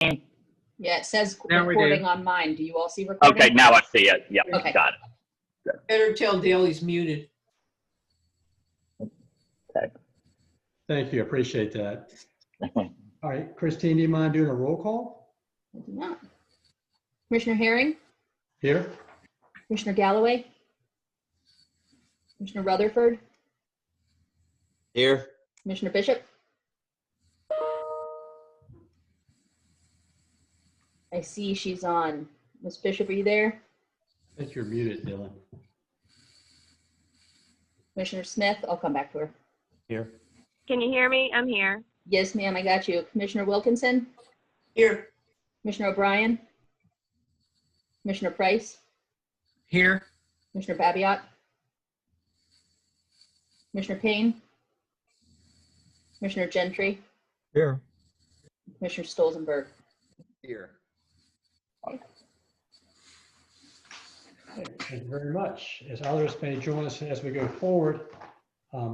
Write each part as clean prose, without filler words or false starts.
Yeah, it says Now we recording do. on mine. Do you all see recording? Okay, now I see it. Yep, Okay. got Better tell Dale he's muted. it. Okay. Thank you, appreciate that. All right, Christine, do you mind doing a roll call? I do not. Commissioner Herring, Here? Commissioner Galloway, Commissioner Rutherford, Here. Commissioner Bishop. I see she's on. Ms. Bishop, are you there? I think you're muted, Dylan. Commissioner Smith, I'll come back to her. Here. Can you hear me? I'm here. Yes, ma'am, I got you. Commissioner Wilkinson, Here. Commissioner O'Brien, Commissioner Price, Here. Commissioner Babiot, Commissioner Payne, Commissioner Gentry, Here. Commissioner Stolzenberg. Here. Thank you very much. As others may join us as we go forward,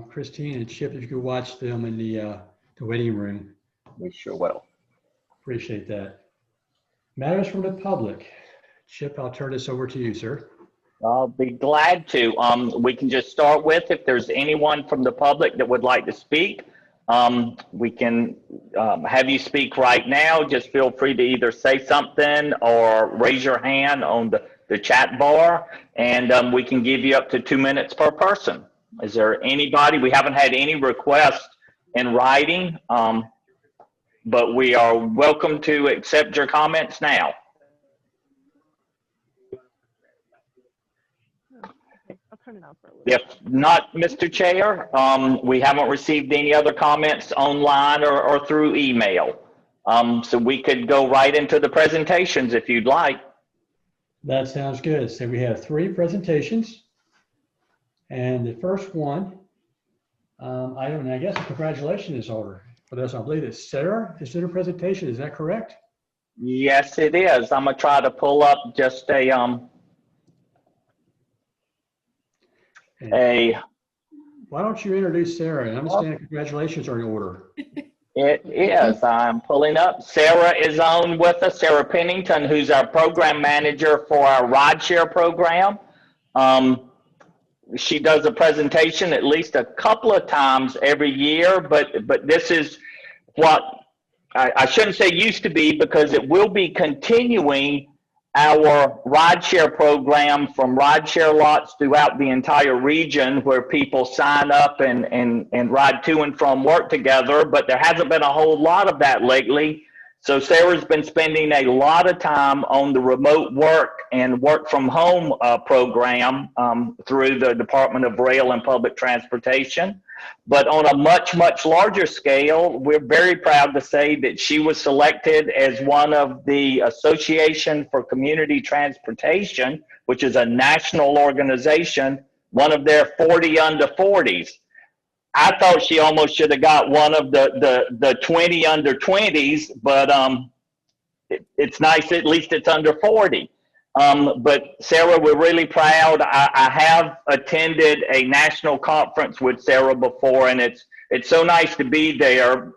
Christine and Chip, if you could watch them in the waiting room, We sure will. appreciate that. Matters from the public. Chip, I'll turn this over to you, sir. I'll be glad to. We can just start with, if there's anyone from the public that would like to speak, we can have you speak right now. Just feel free to either say something or raise your hand on the chat bar, and we can give you up to 2 minutes per person. Is there anybody? We haven't had any requests in writing, but we are welcome to accept your comments now. I'll turn it off for a little. If not, Mr. Chair, we haven't received any other comments online or through email. So we could go right into the presentations if you'd like. That sounds good. So we have 3 presentations. And the first one, I guess congratulations is order. For those, I believe it's Sarah is in her presentation. Is that correct? Yes, it is. I'm gonna try to pull up just a Why don't you introduce Sarah? I understand congratulations are in order. It is. I'm pulling up. Sarah is on with us, Sarah Pennington, who's our program manager for our rideshare program. She does a presentation at least a couple of times every year, but this is what I shouldn't say used to be, because it will be continuing our rideshare program from rideshare lots throughout the entire region, where people sign up and ride to and from work together, but there hasn't been a whole lot of that lately. So Sarah's been spending a lot of time on the remote work and work from home program through the Department of Rail and Public Transportation. But on a much, much larger scale, we're very proud to say that she was selected as one of the Association for Community Transportation, which is a national organization, one of their 40 under 40s. I thought she almost should have got one of the 20 under 20s, but it's nice, at least it's under 40. But Sarah, we're really proud. I have attended a national conference with Sarah before, and it's so nice to be there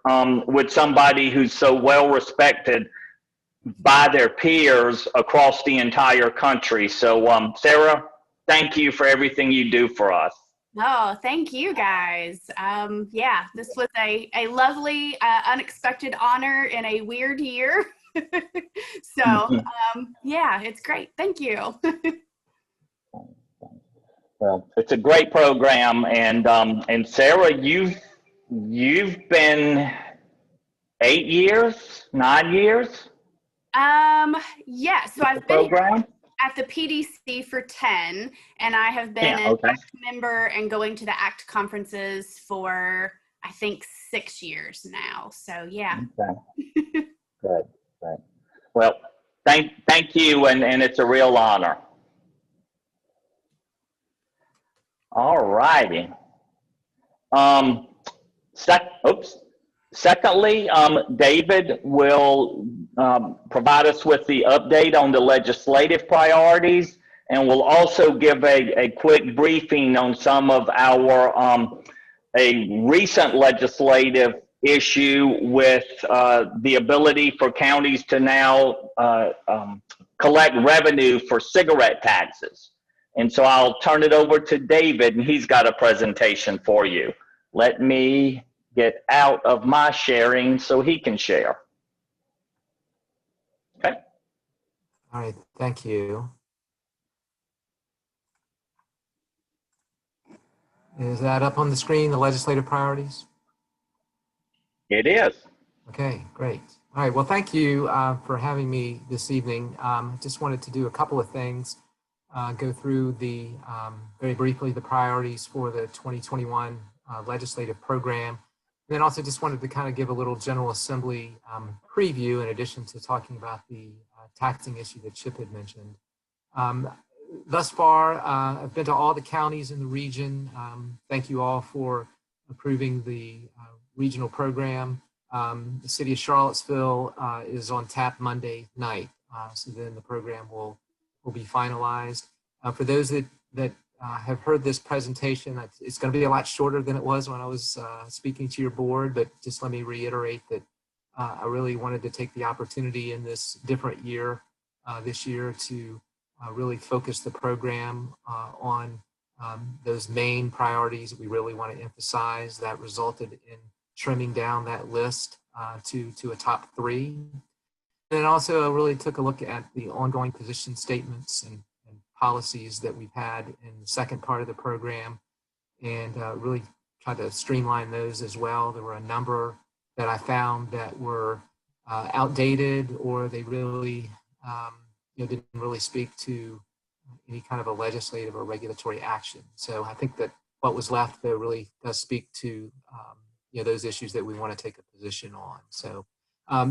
with somebody who's so well respected by their peers across the entire country. So Sarah, thank you for everything you do for us. Oh, thank you guys. Yeah, this was a lovely, unexpected honor in a weird year. So, yeah, it's great. Thank you. Well, it's a great program, and Sarah, you've been 8 years, 9 years. Yeah. So I've been program at the PDC for 10, and I have been an ACT member and going to the ACT conferences for, I think, 6 years now. So yeah. Okay. Good. Right. Well, thank you, and it's a real honor. All righty. Secondly, David will provide us with the update on the legislative priorities, and will also give a quick briefing on some of our a recent legislative issue with the ability for counties to now collect revenue for cigarette taxes. And so I'll turn it over to David, and he's got a presentation for you. Let me get out of my sharing so he can share. Okay. All right, thank you. Is that up on the screen, the legislative priorities? It is. Okay, great. All right, well, thank you for having me this evening. Just wanted to do a couple of things, go through the, very briefly, the priorities for the 2021 legislative program. And then also just wanted to kind of give a little General Assembly preview in addition to talking about the taxing issue that Chip had mentioned. Thus far, I've been to all the counties in the region. Thank you all for approving the regional program. The City of Charlottesville is on tap Monday night. So then the program will be finalized. For those that have heard this presentation, it's going to be a lot shorter than it was when I was speaking to your board, but just let me reiterate that I really wanted to take the opportunity in this different year, this year, to really focus the program on those main priorities that we really want to emphasize that resulted in trimming down that list to a top 3. And also I really took a look at the ongoing position statements and policies that we've had in the second part of the program and really tried to streamline those as well. There were a number that I found that were outdated, or they really didn't really speak to any kind of a legislative or regulatory action. So I think that what was left though really does speak to those issues that we want to take a position on. So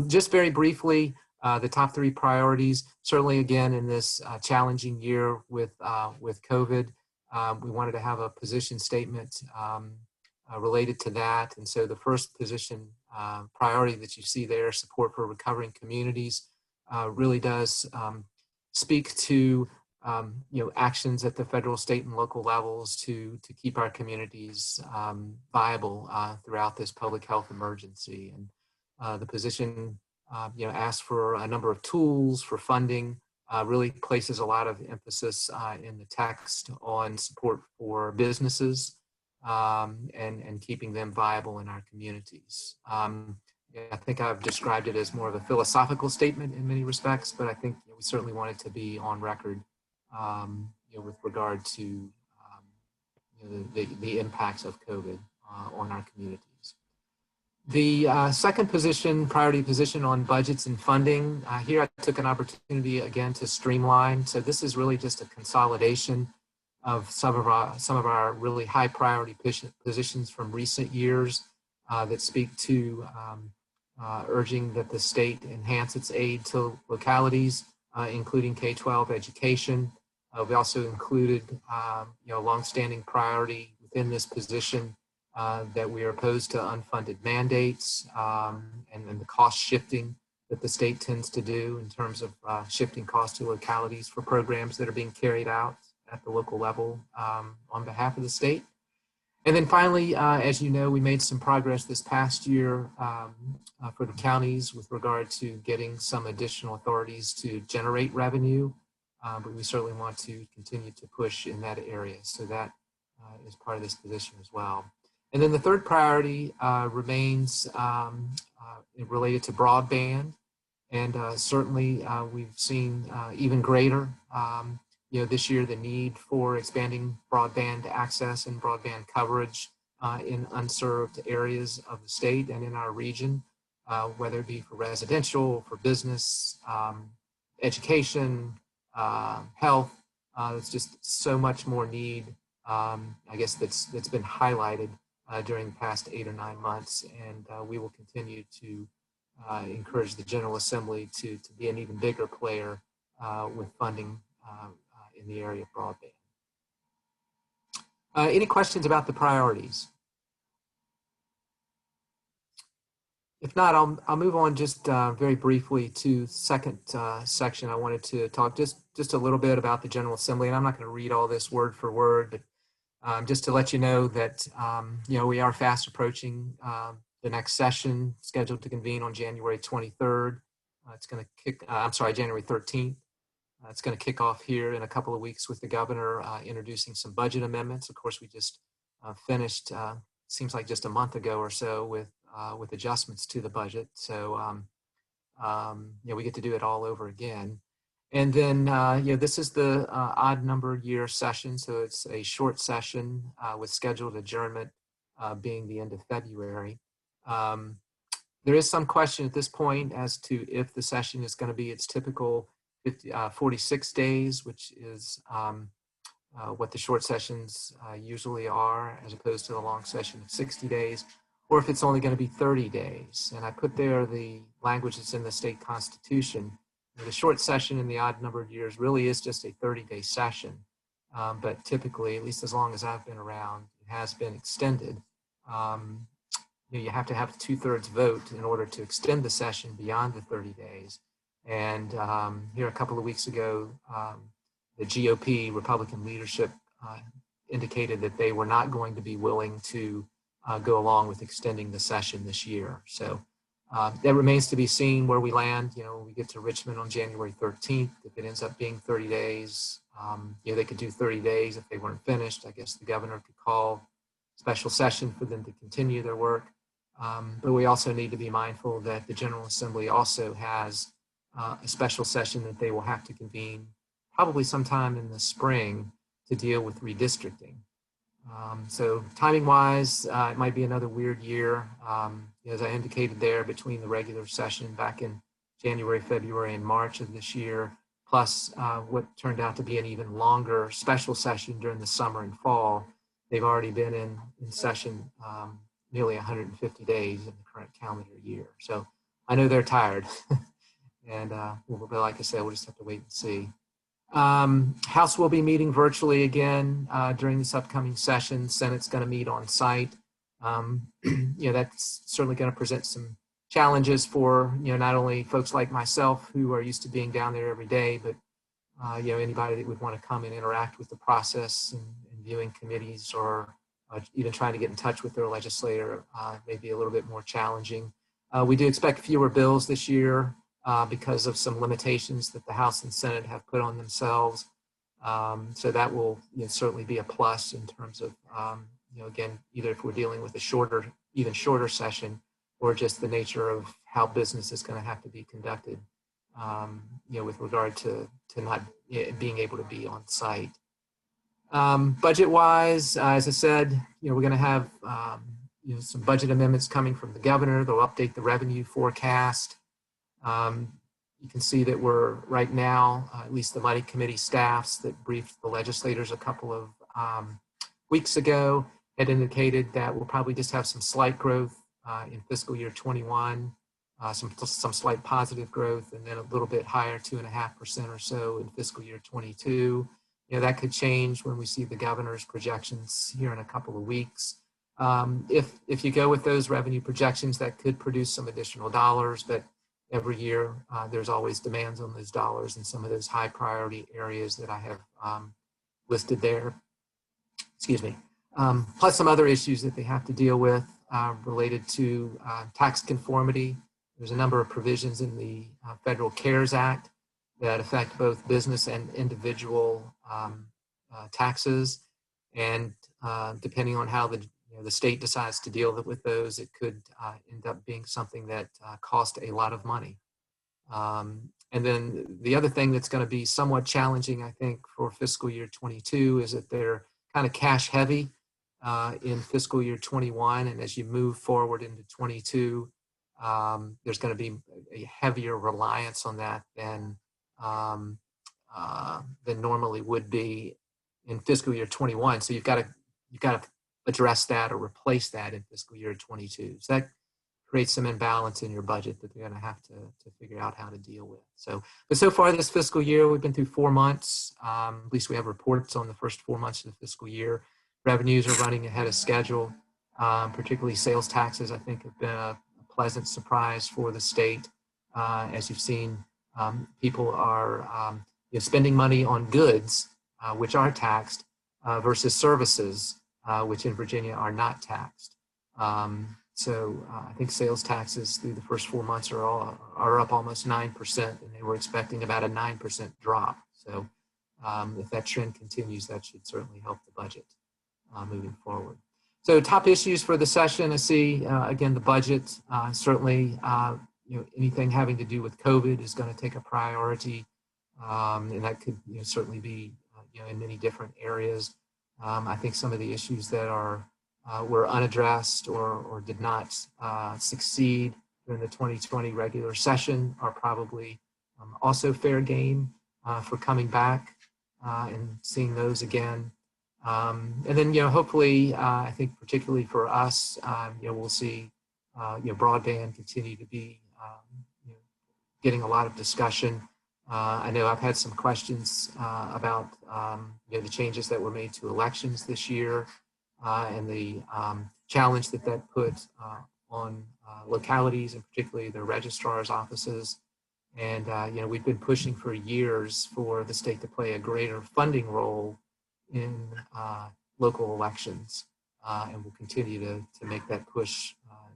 just very briefly, the top 3 priorities, certainly again in this challenging year with COVID, we wanted to have a position statement related to that. And so the first position priority that you see there, support for recovering communities, really does speak to actions at the federal, state, and local levels to keep our communities viable throughout this public health emergency. And the position asks for a number of tools for funding, really places a lot of emphasis in the text on support for businesses and keeping them viable in our communities. I think I've described it as more of a philosophical statement in many respects, but I think we certainly want it to be on record with regard to the impacts of COVID on our communities. The second position, priority position on budgets and funding, here I took an opportunity again to streamline. So this is really just a consolidation of some of our really high priority positions from recent years that speak to urging that the state enhance its aid to localities, including K-12 education. We also included longstanding priority within this position that we are opposed to unfunded mandates and the cost shifting that the state tends to do in terms of shifting costs to localities for programs that are being carried out at the local level on behalf of the state. And then finally, as you know, we made some progress this past year for the counties with regard to getting some additional authorities to generate revenue, but we certainly want to continue to push in that area. So that is part of this position as well. And then the third priority remains related to broadband. And certainly we've seen even greater this year, the need for expanding broadband access and broadband coverage in unserved areas of the state and in our region, whether it be for residential, for business, education, health. There's just so much more need, I guess, that's been highlighted during the past 8 or 9 months. And we will continue to encourage the General Assembly to be an even bigger player with funding in the area of broadband. Any questions about the priorities? If not, I'll move on just very briefly to the second section. I wanted to talk just a little bit about the General Assembly, and I'm not going to read all this word for word, but just to let you know that we are fast approaching the next session scheduled to convene on January 23rd. It's going to kick, I'm sorry, January 13th. It's going to kick off here in a couple of weeks with the governor introducing some budget amendments. Of course, we just finished, seems like just a month ago or so, with adjustments to the budget. So, we get to do it all over again. And then, this is the odd number year session. So it's a short session with scheduled adjournment being the end of February. There is some question at this point as to if the session is going to be its typical 46 days, which is what the short sessions usually are, as opposed to the long session of 60 days, or if it's only going to be 30 days. And I put there the language that's in the state constitution. The short session in the odd numbered years really is just a 30-day session. But typically, at least as long as I've been around, it has been extended. You have to have a 2/3 vote in order to extend the session beyond the 30 days. And here a couple of weeks ago, the GOP, Republican leadership, indicated that they were not going to be willing to go along with extending the session this year. So that remains to be seen where we land. When we get to Richmond on January 13th, if it ends up being 30 days, they could do 30 days if they weren't finished. I guess the governor could call special session for them to continue their work. But we also need to be mindful that the General Assembly also has a special session that they will have to convene probably sometime in the spring to deal with redistricting. So timing wise, it might be another weird year. As I indicated there, between the regular session back in January, February, and March of this year, plus what turned out to be an even longer special session during the summer and fall, they've already been in session nearly 150 days in the current calendar year. So I know they're tired. And like I said, we'll just have to wait and see. House will be meeting virtually again during this upcoming session. Senate's going to meet on site. That's certainly going to present some challenges for not only folks like myself who are used to being down there every day, but anybody that would want to come and interact with the process and viewing committees or even trying to get in touch with their legislator may be a little bit more challenging. We do expect fewer bills this year because of some limitations that the House and Senate have put on themselves. So that will certainly be a plus in terms of, again, either if we're dealing with a even shorter session, or just the nature of how business is going to have to be conducted, with regard to not being able to be on site. Budget-wise, as I said, we're going to have some budget amendments coming from the governor. They'll update the revenue forecast. You can see that we're right now, at least the money committee staffs that briefed the legislators a couple of weeks ago had indicated that we'll probably just have some slight growth in fiscal year 21, some slight positive growth, and then a little bit higher, 2.5% or so in fiscal year 22. That could change when we see the governor's projections here in a couple of weeks. If you go with those revenue projections, that could produce some additional dollars, but every year there's always demands on those dollars in some of those high priority areas that I have listed there. Excuse me. Plus some other issues that they have to deal with related to tax conformity. There's a number of provisions in the Federal CARES Act that affect both business and individual taxes. And depending on how the state decides to deal with those, it could end up being something that cost a lot of money. And then the other thing that's going to be somewhat challenging, I think, for fiscal year 22 is that they're kind of cash heavy in fiscal year 21. And as you move forward into 22, there's going to be a heavier reliance on that than normally would be in fiscal year 21. So you've got to address that or replace that in fiscal year 22. So that creates some imbalance in your budget that they're going to have to figure out how to deal with. But so far this fiscal year, we've been through 4 months. At least we have reports on the first 4 months of the fiscal year. Revenues are running ahead of schedule. Particularly sales taxes, I think, have been a pleasant surprise for the state. As you've seen, people are spending money on goods, which are taxed, versus services, which in Virginia are not taxed. So I think sales taxes through the first 4 months are up almost 9%, and they were expecting about a 9% drop. So if that trend continues, that should certainly help the budget moving forward. So top issues for the session, I see again the budget. Certainly, anything having to do with COVID is going to take a priority, and that could certainly be in many different areas. I think some of the issues that were unaddressed or did not succeed during the 2020 regular session are probably also fair game for coming back and seeing those again. And then, hopefully, I think particularly for us, we'll see, broadband continue to be, getting a lot of discussion. I know I've had some questions about, the changes that were made to elections this year and the challenge that put on localities and particularly the registrar's offices. And, we've been pushing for years for the state to play a greater funding role in local elections, and we'll continue to make that push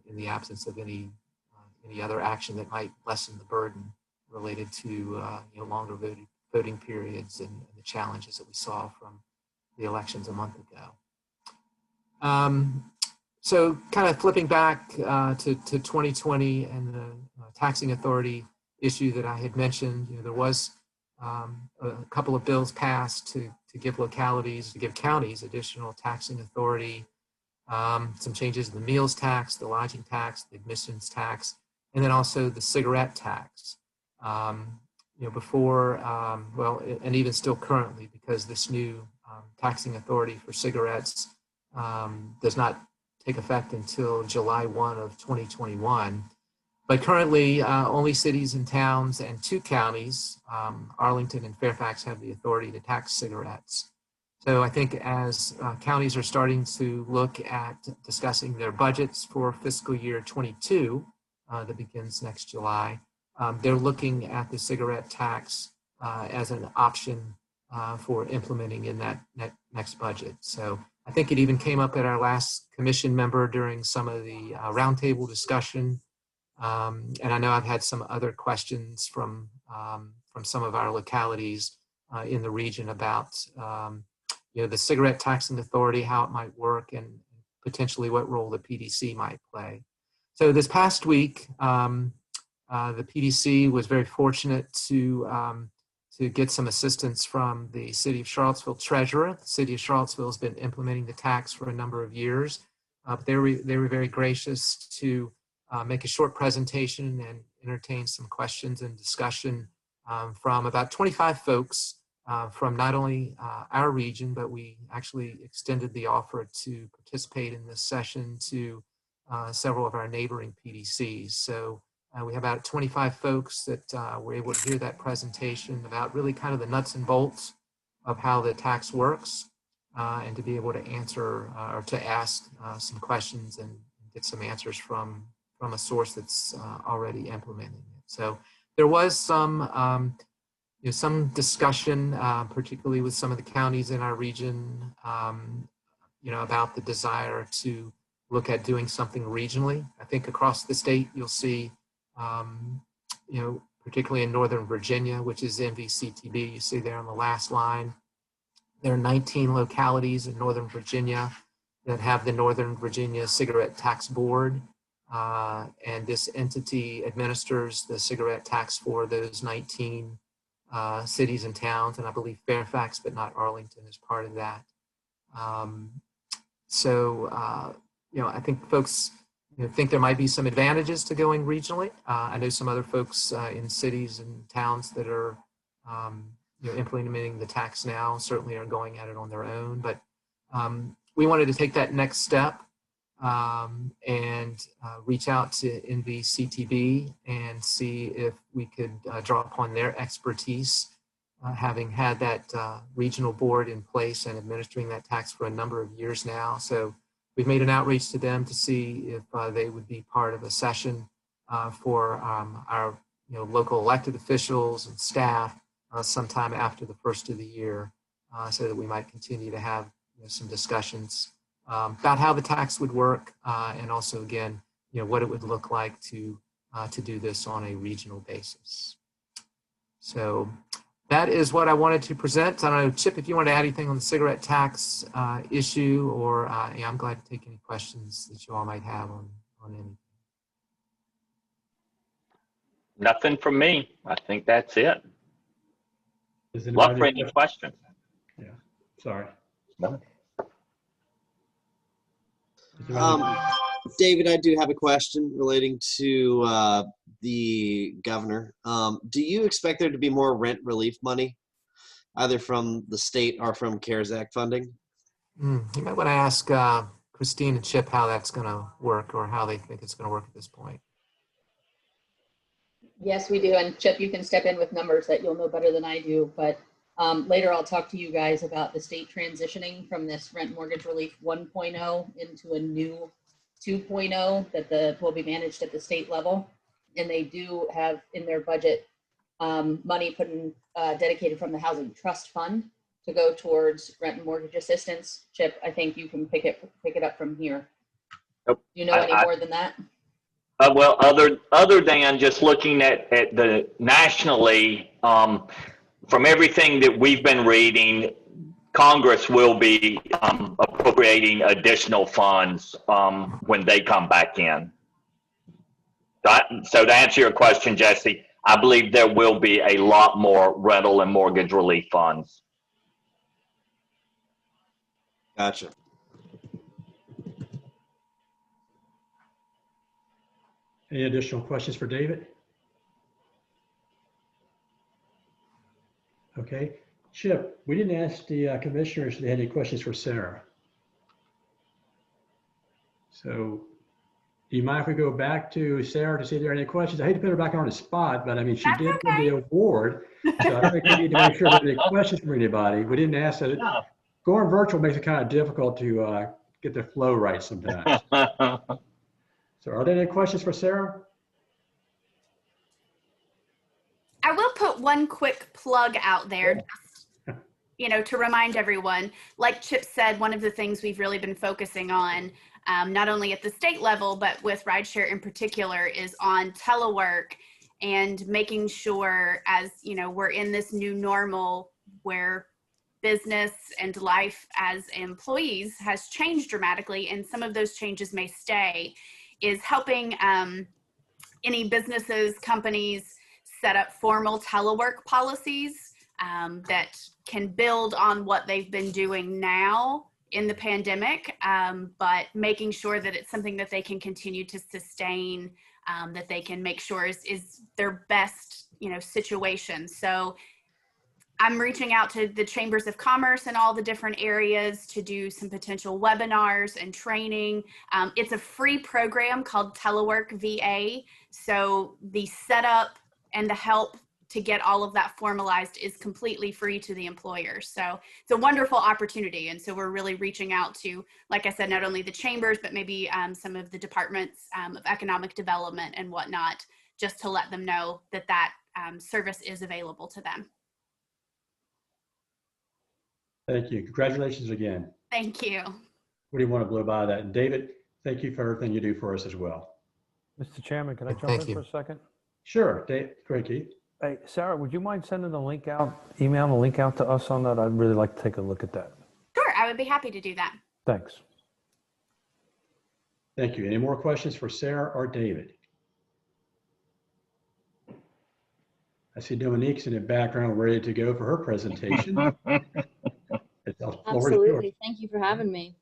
in the absence of any other action that might lessen the burden related to longer voting periods and the challenges that we saw from the elections a month ago. So kind of flipping back to 2020 and the taxing authority issue that I had mentioned, there was a couple of bills passed to give counties additional taxing authority, some changes in the meals tax, the lodging tax, the admissions tax, and then also the cigarette tax. Before, and even still currently, because this new taxing authority for cigarettes does not take effect until July 1 of 2021. But currently, only cities and towns and 2 counties, Arlington and Fairfax, have the authority to tax cigarettes. So I think as counties are starting to look at discussing their budgets for fiscal year 22, that begins next July, they're looking at the cigarette tax as an option for implementing in that next budget. So I think it even came up at our last commission member during some of the roundtable discussion. And I know I've had some other questions from some of our localities in the region about the cigarette taxing authority, how it might work, and potentially what role the PDC might play. So this past week, the PDC was very fortunate to get some assistance from the City of Charlottesville treasurer. The City of Charlottesville has been implementing the tax for a number of years. But they were very gracious to make a short presentation and entertain some questions and discussion from about 25 folks from not only our region, but we actually extended the offer to participate in this session to several of our neighboring PDCs. So we have about 25 folks that were able to hear that presentation about really kind of the nuts and bolts of how the tax works, and to be able to answer or to ask some questions and get some answers from a source that's already implementing it. So there was some discussion, particularly with some of the counties in our region, about the desire to look at doing something regionally. I think across the state, you'll see, particularly in Northern Virginia, which is NVCTB, you see there on the last line, there are 19 localities in Northern Virginia that have the Northern Virginia Cigarette Tax Board. And this entity administers the cigarette tax for those 19 cities and towns, and I believe Fairfax, but not Arlington, is part of that. I think folks think there might be some advantages to going regionally. I know some other folks in cities and towns that are implementing the tax now certainly are going at it on their own, but we wanted to take that next step and reach out to NVCTB and see if we could draw upon their expertise, having had that regional board in place and administering that tax for a number of years now. So we've made an outreach to them to see if they would be part of a session for our local elected officials and staff sometime after the first of the year, so that we might continue to have some discussions about how the tax would work, and also, again, what it would look like to do this on a regional basis. So that is what I wanted to present. I don't know, Chip, if you want to add anything on the cigarette tax issue, or yeah, I'm glad to take any questions that you all might have on anything. Nothing from me. I think that's it. Does Love anybody for have any any questions. Yeah, sorry. No. Does anybody have David, I do have a question relating to the governor. Do you expect there to be more rent relief money, either from the state or from CARES Act funding? You might want to ask Christine and Chip how that's going to work, or how they think it's going to work at this point. Yes, we do. And Chip, you can step in with numbers that you'll know better than I do. But later I'll talk to you guys about the state transitioning from this rent mortgage relief 1.0 into a new 2.0 that will be managed at the state level. And they do have in their budget money put in dedicated from the Housing Trust Fund to go towards rent and mortgage assistance. Chip, I think you can pick it up from here. Nope. Do you know any more than that? Well, other than just looking at the nationally, from everything that we've been reading, Congress will be appropriating additional funds when they come back in. So to answer your question, Jesse, I believe there will be a lot more rental and mortgage relief funds. Gotcha. any additional questions for David? Okay, Chip, we didn't ask the commissioners if they had any questions for Sarah. So do you mind if we go back to Sarah to see if there are any questions? I hate to put her back on the spot, but I mean, she That's did win okay. the award. So I don't think we need to make sure there are any questions from anybody. We didn't ask that. No. Going virtual makes it kind of difficult to get the flow right sometimes. So are there any questions for Sarah? I will put one quick plug out there, just, to remind everyone. Like Chip said, one of the things we've really been focusing on, not only at the state level, but with rideshare in particular, is on telework and making sure, as we're in this new normal where business and life as employees has changed dramatically, and some of those changes may stay, is helping any businesses, companies set up formal telework policies that can build on what they've been doing now in the pandemic, but making sure that it's something that they can continue to sustain, that they can make sure is their best, situation. So I'm reaching out to the chambers of commerce in all the different areas to do some potential webinars and training. It's a free program called Telework VA. So the setup and the help to get all of that formalized is completely free to the employer. So it's a wonderful opportunity. And so we're really reaching out to, like I said, not only the chambers, but maybe some of the departments of economic development and whatnot, just to let them know that that service is available to them. Thank you. Congratulations again. Thank you. We didn't want to blow by that. And David, thank you for everything you do for us as well. Mr. Chairman, can I jump Thank in you. for a second? Sure, Dave. Great, Keith. Hey, Sarah, would you mind sending the link out, emailing the link out to us on that? I'd really like to take a look at that. Sure, I would be happy to do that. Thanks. Thank you. Any more questions for Sarah or David? I see Dominique's in the background ready to go for her presentation. Absolutely. Thank you for having me.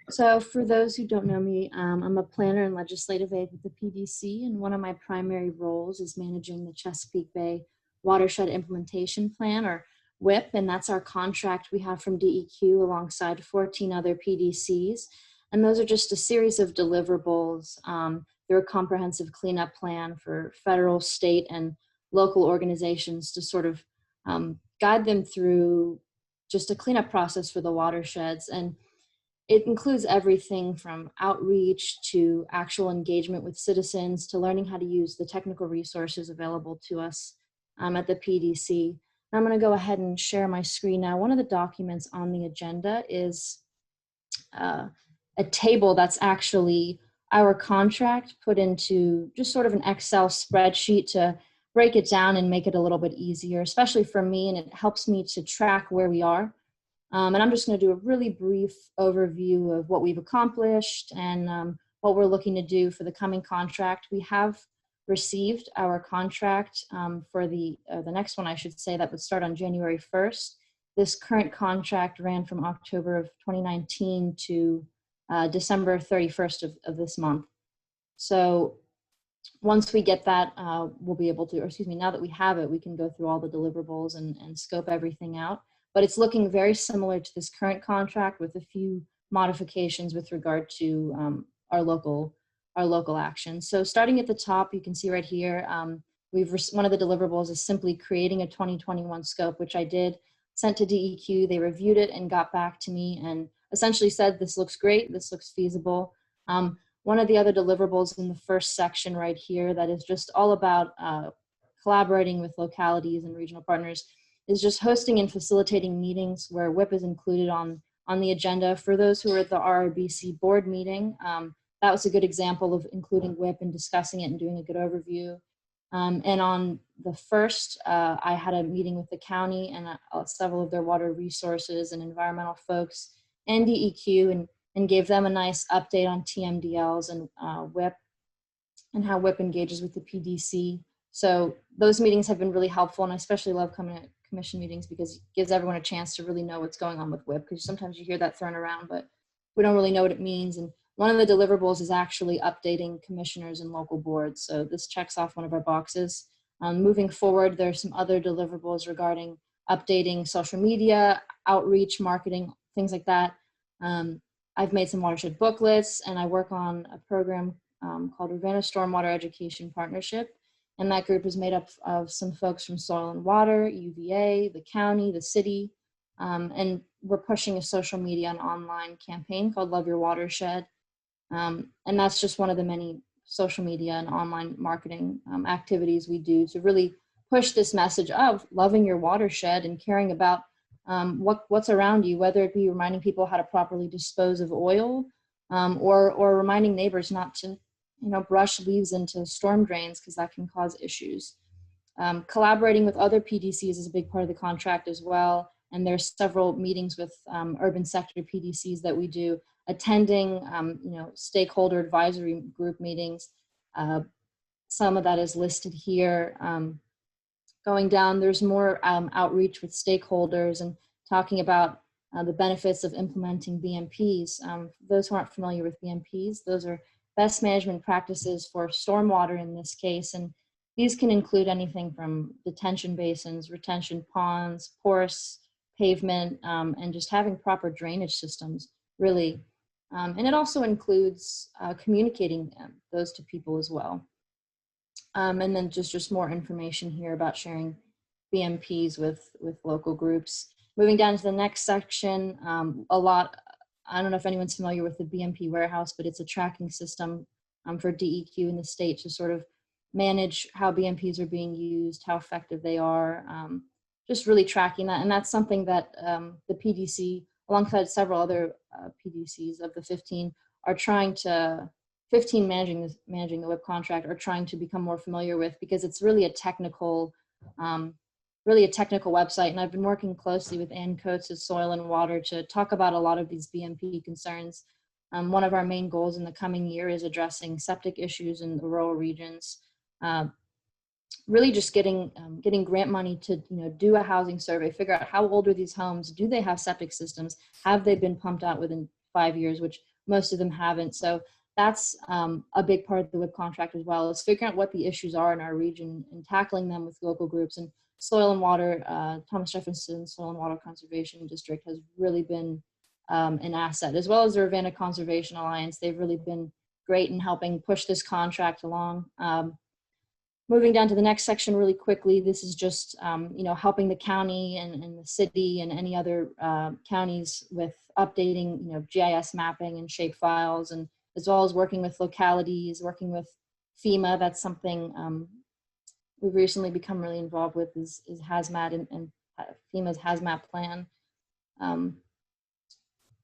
So for those who don't know me, I'm a planner and legislative aide with the PDC, and one of my primary roles is managing the Chesapeake Bay Watershed Implementation Plan, or WIP, and that's our contract we have from DEQ alongside 14 other PDCs. And those are just a series of deliverables through a comprehensive cleanup plan for federal, state, and local organizations to sort of guide them through just a cleanup process for the watersheds. And it includes everything from outreach to actual engagement with citizens to learning how to use the technical resources available to us at the PDC. And I'm going to go ahead and share my screen now. One of the documents on the agenda is a table that's actually our contract put into just sort of an Excel spreadsheet to break it down and make it a little bit easier, especially for me, and it helps me to track where we are. And I'm just going to do a really brief overview of what we've accomplished and what we're looking to do for the coming contract. We have received our contract for the next one, I should say, that would start on January 1st. This current contract ran from October of 2019 to December 31st of this month. So once we get that, we'll be able to, or excuse me, now that we have it, we can go through all the deliverables and scope everything out. But it's looking very similar to this current contract with a few modifications with regard to our local actions. So starting at the top, you can see right here, one of the deliverables is simply creating a 2021 scope, which I did, sent to DEQ. They reviewed it and got back to me and essentially said, this looks great, this looks feasible. One of the other deliverables in the first section right here that is just all about collaborating with localities and regional partners is just hosting and facilitating meetings where WIP is included on the agenda. For those who are at the RRBC board meeting, that was a good example of including WIP and discussing it and doing a good overview. And on the first, I had a meeting with the county and several of their water resources and environmental folks and DEQ and gave them a nice update on TMDLs and WIP and how WIP engages with the PDC. So those meetings have been really helpful, and I especially love coming to commission meetings because it gives everyone a chance to really know what's going on with WIP, because sometimes you hear that thrown around, but we don't really know what it means. And one of the deliverables is actually updating commissioners and local boards. So this checks off one of our boxes. Moving forward, there's some other deliverables regarding updating social media, outreach, marketing, things like that. I've made some watershed booklets, and I work on a program called Fluvanna Stormwater Education Partnership. And that group is made up of some folks from Soil and Water, UVA, the county, the city, and we're pushing a social media and online campaign called Love Your Watershed. And that's just one of the many social media and online marketing activities we do to really push this message of loving your watershed and caring about what's around you, whether it be reminding people how to properly dispose of oil or reminding neighbors not to brush leaves into storm drains because that can cause issues. Collaborating with other PDCs is a big part of the contract as well. And there's several meetings with urban sector PDCs that we do, attending, stakeholder advisory group meetings. Some of that is listed here. Going down, there's more outreach with stakeholders and talking about the benefits of implementing BMPs. For those who aren't familiar with BMPs, those are best management practices for stormwater in this case. And these can include anything from detention basins, retention ponds, porous pavement, and just having proper drainage systems, really. And it also includes communicating those to people as well. And then just more information here about sharing BMPs with local groups. Moving down to the next section, I don't know if anyone's familiar with the BMP warehouse, but it's a tracking system for DEQ in the state to sort of manage how BMPs are being used, how effective they are, just really tracking that. And that's something that the PDC, alongside several other PDCs of the 15, are trying to, 15 managing the WIP contract, are trying to become more familiar with, because it's really a technical website. And I've been working closely with Ann Coates at Soil and Water to talk about a lot of these BMP concerns. One of our main goals in the coming year is addressing septic issues in the rural regions. Really just getting grant money to do a housing survey, figure out how old are these homes, do they have septic systems, have they been pumped out within 5 years, which most of them haven't. So that's a big part of the WIP contract as well, is figuring out what the issues are in our region and tackling them with local groups. And Soil and Water, Thomas Jefferson Soil and Water Conservation District has really been an asset, as well as the Fluvanna Conservation Alliance. They've really been great in helping push this contract along. Moving down to the next section really quickly, this is just helping the county and the city and any other counties with updating GIS mapping and shape files, and as well as working with localities, working with FEMA. That's something we've recently become really involved with, is hazmat and FEMA's hazmat plan.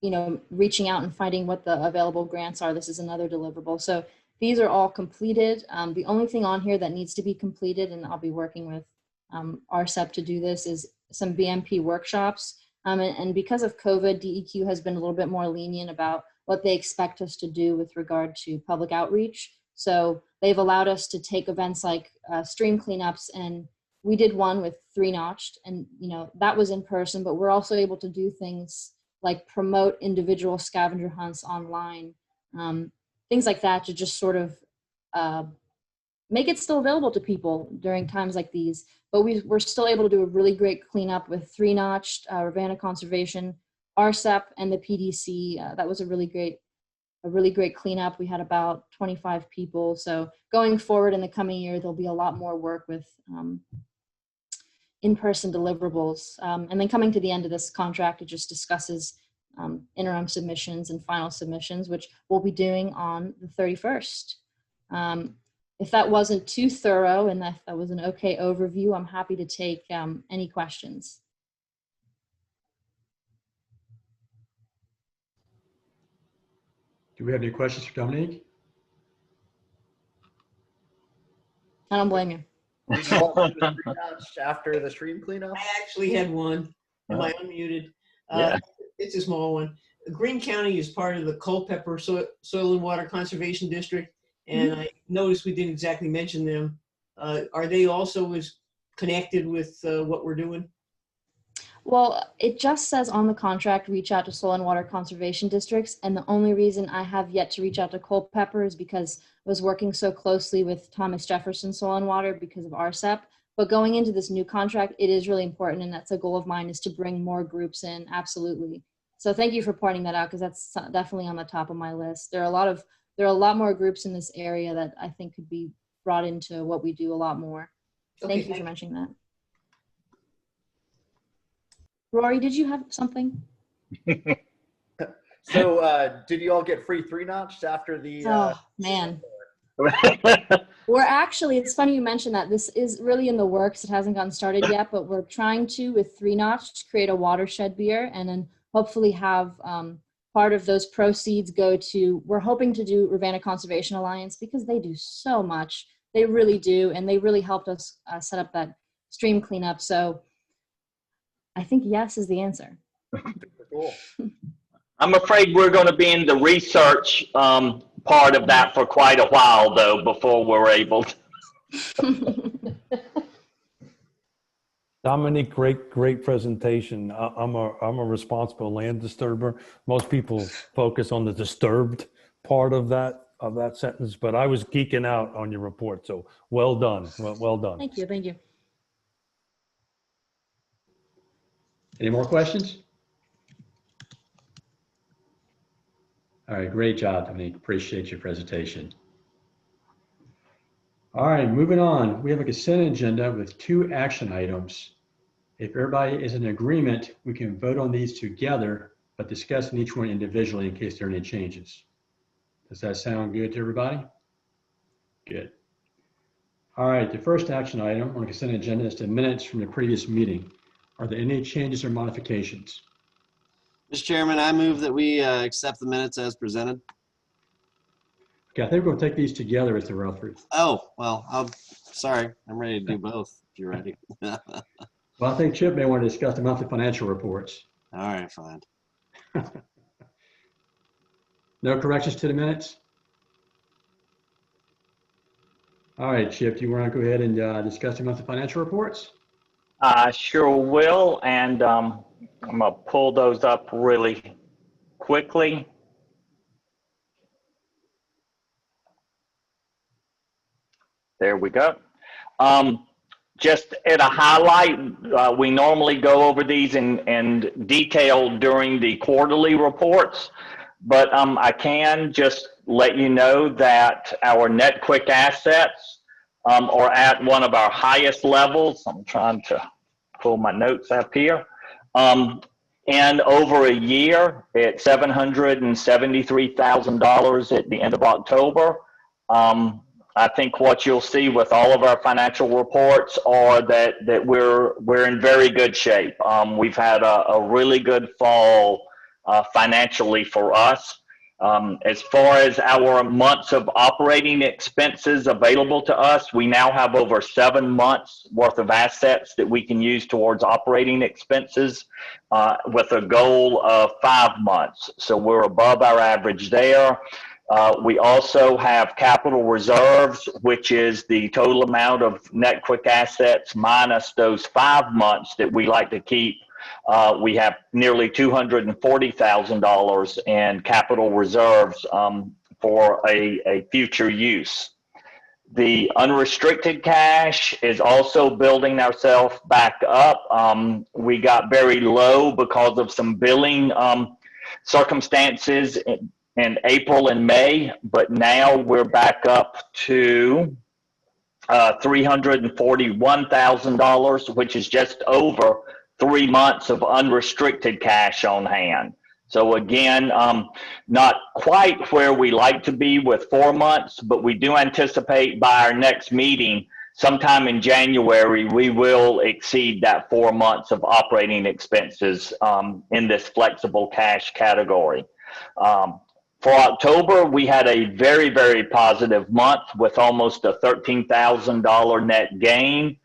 reaching out and finding what the available grants are. This is another deliverable. So these are all completed. The only thing on here that needs to be completed, and I'll be working with RCEP to do this, is some BMP workshops. And because of COVID, DEQ has been a little bit more lenient about what they expect us to do with regard to public outreach. So they've allowed us to take events like stream cleanups, and we did one with 3-notched, and that was in person, but we're also able to do things like promote individual scavenger hunts online, things like that, to just sort of make it still available to people during times like these. But we're still able to do a really great cleanup with 3-notched, Fluvanna Conservation, RCEP, and the PDC. That was a really great cleanup. We had about 25 people. So going forward in the coming year, there'll be a lot more work with in-person deliverables. And then coming to the end of this contract, it just discusses interim submissions and final submissions, which we'll be doing on the 31st. If that wasn't too thorough and that was an okay overview, I'm happy to take any questions. Do we have any questions for Dominique? I don't blame you. Did you all do the pre-notch after the stream cleanup? I actually had one. Am I unmuted? Yeah. It's a small one. Greene County is part of the Culpeper Soil and Water Conservation District, and I noticed we didn't exactly mention them. Are they also as connected with what we're doing? Well, it just says on the contract, reach out to soil and water conservation districts. And the only reason I have yet to reach out to Culpeper is because I was working so closely with Thomas Jefferson Soil and Water because of RCEP. But going into this new contract, it is really important. And that's a goal of mine, is to bring more groups in. Absolutely. So thank you for pointing that out, because that's definitely on the top of my list. There are a lot more groups in this area that I think could be brought into what we do a lot more. Thank you for mentioning that. Rory, did you have something? So did you all get free 3-notched after the Oh man. We're actually, it's funny you mentioned that. This is really in the works. It hasn't gotten started yet, but we're trying to, with 3-notched, create a watershed beer, and then hopefully have part of those proceeds go to, we're hoping to do Fluvanna Conservation Alliance, because they do so much. They really do. And they really helped us set up that stream cleanup. So I think yes is the answer. Cool. I'm afraid we're going to be in the research part of that for quite a while, though, before we're able to. Dominique, great presentation. I'm a responsible land disturber. Most people focus on the disturbed part of that sentence, but I was geeking out on your report. So well done. Well done. Thank you. Thank you. Any more questions? All right, great job, Dominique. Appreciate your presentation. All right, moving on. We have a consent agenda with 2 action items. If everybody is in agreement, we can vote on these together, but discuss each one individually in case there are any changes. Does that sound good to everybody? Good. All right, the first action item on the consent agenda is the minutes from the previous meeting. Are there any changes or modifications? Mr. Chairman, I move that we accept the minutes as presented. Okay, I think we'll take these together as the Rutherford. Oh, well, sorry. I'm ready to do both if you're ready. Well, I think Chip may want to discuss the monthly financial reports. All right, fine. No corrections to the minutes? All right, Chip, do you want to go ahead and discuss the monthly financial reports? I sure will, and I'm going to pull those up really quickly. There we go. Just at a highlight, we normally go over these in detail during the quarterly reports, but I can just let you know that our net quick assets are at one of our highest levels. I'm trying to pull my notes up here. And over a year, at $773,000 at the end of October. I think what you'll see with all of our financial reports are that we're in very good shape. We've had a really good fall financially for us. As far as our months of operating expenses available to us, we now have over 7 months worth of assets that we can use towards operating expenses with a goal of 5 months. So we're above our average there. We also have capital reserves, which is the total amount of net quick assets minus those 5 months that we like to keep. We have nearly $240,000 in capital reserves for a future use. The unrestricted cash is also building ourselves back up. We got very low because of some billing circumstances in April and May, but now we're back up to $341,000, which is just over 3 months of unrestricted cash on hand. So again, not quite where we like to be with 4 months, but we do anticipate by our next meeting, sometime in January, we will exceed that 4 months of operating expenses in this flexible cash category. For October, we had a very, very positive month with almost a $13,000 net gain.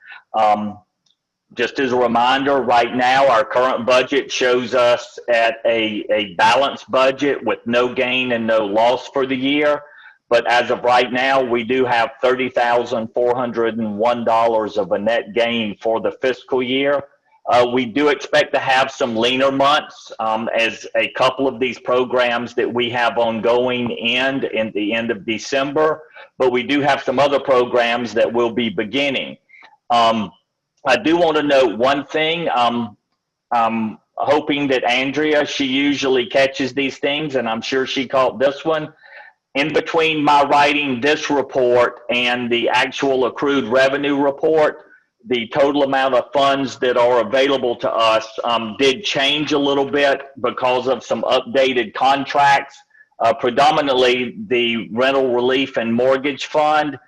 Just as a reminder, right now, our current budget shows us at a balanced budget with no gain and no loss for the year. But as of right now, we do have $30,401 of a net gain for the fiscal year. We do expect to have some leaner months as a couple of these programs that we have ongoing end in the end of December, but we do have some other programs that will be beginning. I do want to note one thing. I'm hoping that Andrea, she usually catches these things, and I'm sure she caught this one. In between my writing this report and the actual accrued revenue report, the total amount of funds that are available to us did change a little bit because of some updated contracts, predominantly the rental relief and mortgage fund.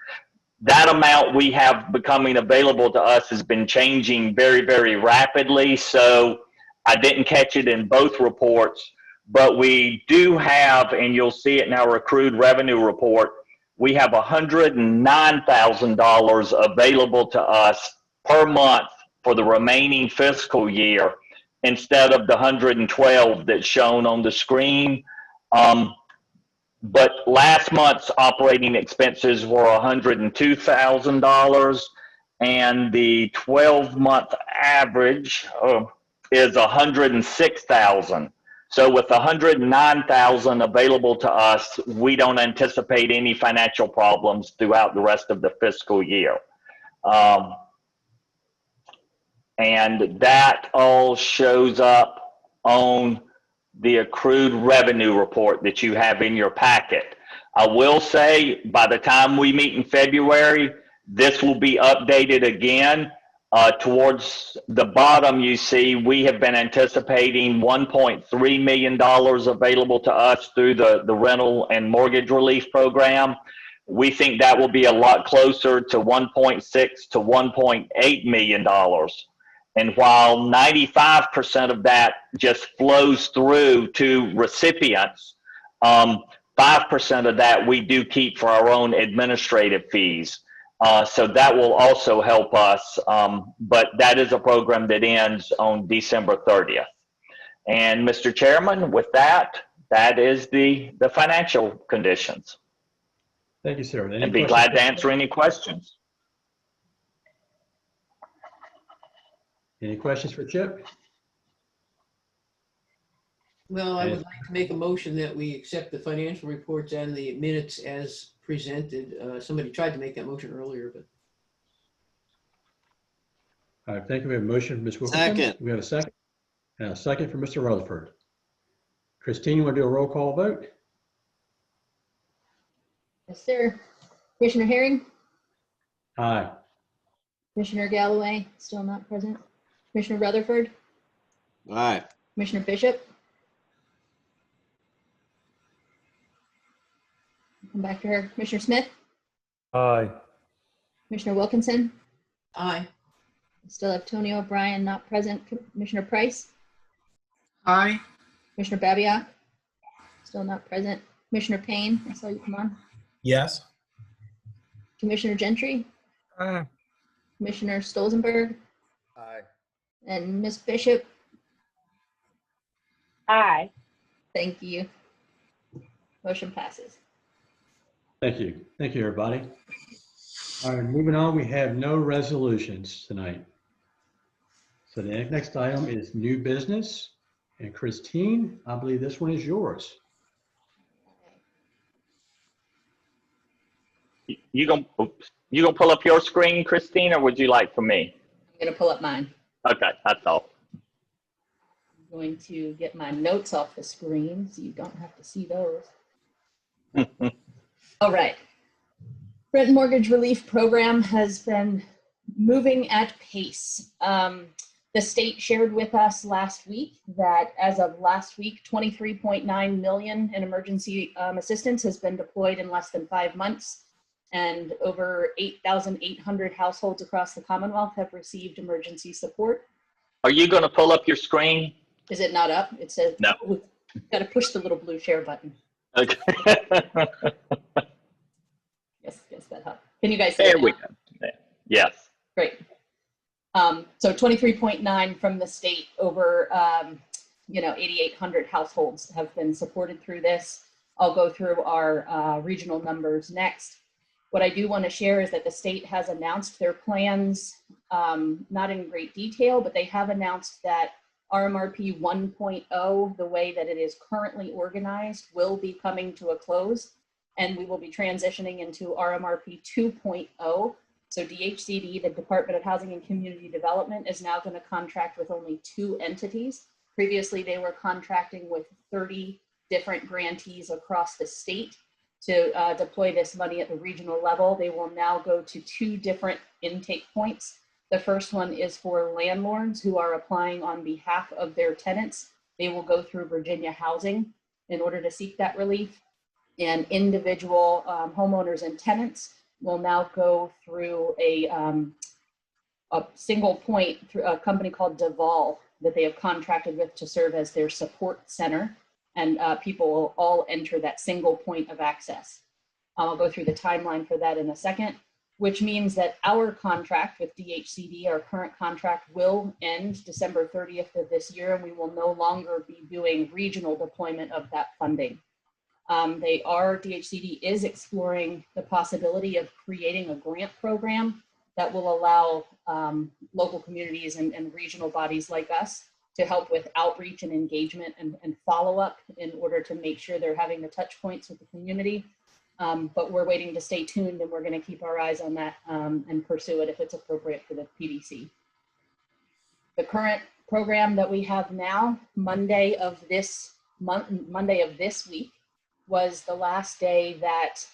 That amount we have becoming available to us has been changing very, very rapidly. So I didn't catch it in both reports, but we do have, and you'll see it in our accrued revenue report, we have $109,000 available to us per month for the remaining fiscal year instead of the 112 that's shown on the screen. But last month's operating expenses were $102,000, and the 12-month average is $106,000. So with $109,000 available to us, we don't anticipate any financial problems throughout the rest of the fiscal year. And that all shows up on the accrued revenue report that you have in your packet. I will say by the time we meet in February, this will be updated again. Towards the bottom, you see we have been anticipating $1.3 million available to us through the rental and mortgage relief program. We think that will be a lot closer to $1.6 to $1.8 million. And while 95% of that just flows through to recipients, 5% of that we do keep for our own administrative fees. So that will also help us, but that is a program that ends on December 30th. And Mr. Chairman, with that, that is the financial conditions. Thank you, sir. I'd be glad to answer any questions. Any questions for Chip? Well, I would like to make a motion that we accept the financial reports and the minutes as presented. Somebody tried to make that motion earlier, but. All right, thank you. We have a motion from Ms. Wilkinson. Second. We have a second. And a second from Mr. Rutherford. Christine, you want to do a roll call vote? Yes, sir. Commissioner Herring? Aye. Commissioner Galloway, still not present. Commissioner Rutherford? All right. Commissioner Bishop? Come back to her. Commissioner Smith? Aye. Commissioner Wilkinson? Aye. Still have Tony O'Brien not present. Commissioner Price? Aye. Commissioner Babiak, still not present. Commissioner Payne, I saw you come on. Yes. Commissioner Gentry, Commissioner Stolzenberg, Aye. and Ms. Bishop. Aye. Thank you. Motion passes. Thank you. Thank you, everybody. All right, moving on, we have no resolutions tonight. So the next item is new business. And Christine, I believe this one is yours. You gonna pull up your screen, Christine, or would you like for me? I'm gonna pull up mine. Okay, that's all. I'm going to get my notes off the screen so you don't have to see those. All right. Rent and mortgage relief program has been moving at pace. The state shared with us last week that as of last week, 23.9 million in emergency assistance has been deployed in less than 5 months, and over 8,800 households across the Commonwealth have received emergency support. Are you gonna pull up your screen? Is it not up? It says, No. oh, got to push the little blue share button. Okay. Yes, that helped. Can you guys see There it we now? go. Yes. Great. So 23.9 from the state, over 8,800 households have been supported through this. I'll go through our regional numbers next. What I do want to share is that the state has announced their plans, not in great detail, but they have announced that RMRP 1.0, the way that it is currently organized, will be coming to a close, and we will be transitioning into RMRP 2.0. So DHCD, the Department of Housing and Community Development, is now going to contract with only 2 entities. Previously, they were contracting with 30 different grantees across the state to deploy this money at the regional level. They will now go to 2 different intake points. The first one is for landlords who are applying on behalf of their tenants. They will go through Virginia Housing in order to seek that relief. And individual homeowners and tenants will now go through a single point through a company called Deval that they have contracted with to serve as their support center. And people will all enter that single point of access. I'll go through the timeline for that in a second, which means that our contract with DHCD, our current contract, will end December 30th of this year, and we will no longer be doing regional deployment of that funding. DHCD is exploring the possibility of creating a grant program that will allow local communities and regional bodies like us to help with outreach and engagement and follow-up in order to make sure they're having the touch points with the community. But we're waiting to stay tuned, and we're going to keep our eyes on that and pursue it if it's appropriate for the PDC. The current program that we have now, Monday of this week, was the last day that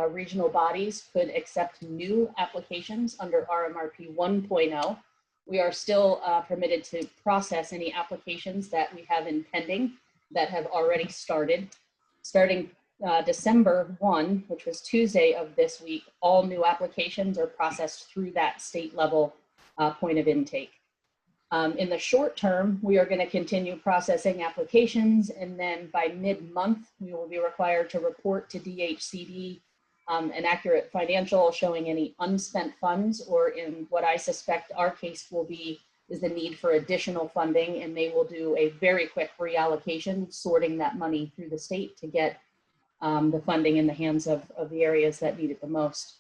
regional bodies could accept new applications under RMRP 1.0. We are still permitted to process any applications that we have in pending that have already started. Starting December 1, which was Tuesday of this week, all new applications are processed through that state level point of intake. In the short term, we are going to continue processing applications, and then by mid-month, we will be required to report to DHCD an accurate financial showing any unspent funds, or in what I suspect our case will be is the need for additional funding, and they will do a very quick reallocation, sorting that money through the state to get the funding in the hands of the areas that need it the most.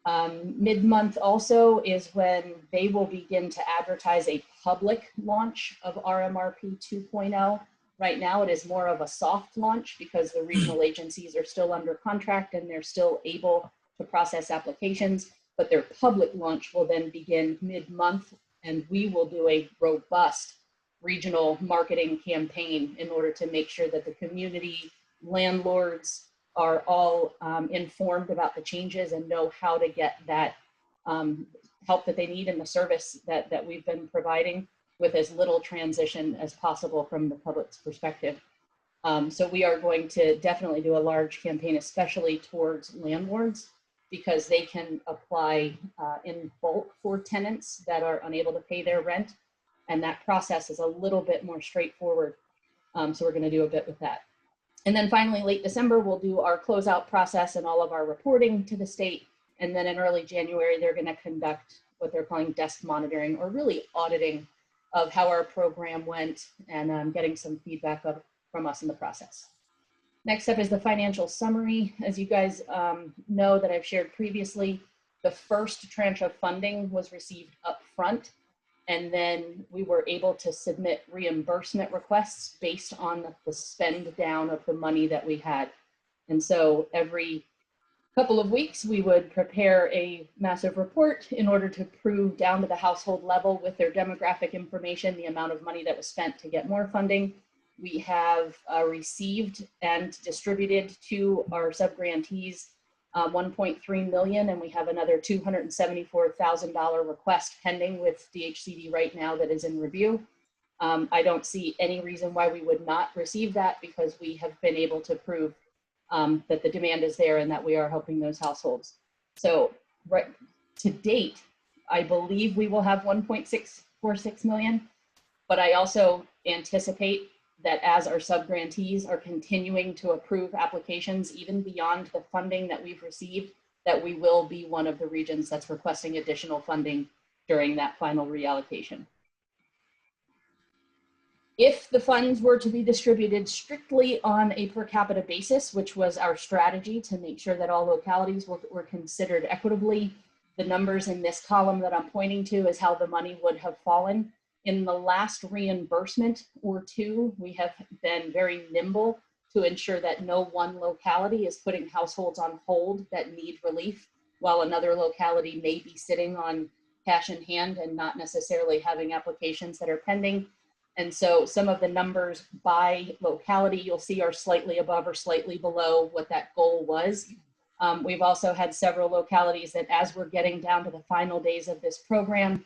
Mid-month also is when they will begin to advertise a public launch of RMRP 2.0. Right now it is more of a soft launch because the regional agencies are still under contract and they're still able to process applications, but their public launch will then begin mid-month, and we will do a robust regional marketing campaign in order to make sure that the community, landlords, are all informed about the changes and know how to get that help that they need and the service that we've been providing with as little transition as possible from the public's perspective. So we are going to definitely do a large campaign, especially towards landlords, because they can apply in bulk for tenants that are unable to pay their rent. And that process is a little bit more straightforward. So we're going to do a bit with that. And then finally, late December, we'll do our closeout process and all of our reporting to the state. And then in early January, they're going to conduct what they're calling desk monitoring, or really auditing of how our program went, and getting some feedback from us in the process. Next up is the financial summary. As you guys know that I've shared previously, the first tranche of funding was received up front, and then we were able to submit reimbursement requests based on the spend down of the money that we had. And so every couple of weeks, we would prepare a massive report in order to prove down to the household level with their demographic information, the amount of money that was spent to get more funding. We have received and distributed to our subgrantees 1.3 million, and we have another $274,000 request pending with DHCD right now that is in review. I don't see any reason why we would not receive that, because we have been able to prove that the demand is there and that we are helping those households. So right to date, I believe we will have 1.646 million, but I also anticipate that as our subgrantees are continuing to approve applications, even beyond the funding that we've received, that we will be one of the regions that's requesting additional funding during that final reallocation. If the funds were to be distributed strictly on a per capita basis, which was our strategy to make sure that all localities were considered equitably, the numbers in this column that I'm pointing to is how the money would have fallen. In the last reimbursement or two, we have been very nimble to ensure that no one locality is putting households on hold that need relief, while another locality may be sitting on cash in hand and not necessarily having applications that are pending. And so some of the numbers by locality you'll see are slightly above or slightly below what that goal was. We've also had several localities that, as we're getting down to the final days of this program,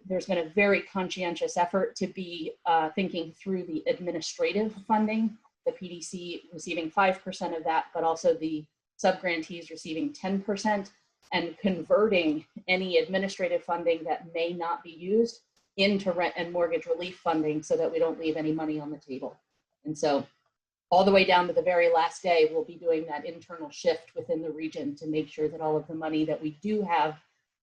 there's been a very conscientious effort to be thinking through the administrative funding, the PDC receiving 5% of that, but also the subgrantees receiving 10%, and converting any administrative funding that may not be used into rent and mortgage relief funding so that we don't leave any money on the table. And so all the way down to the very last day, we'll be doing that internal shift within the region to make sure that all of the money that we do have,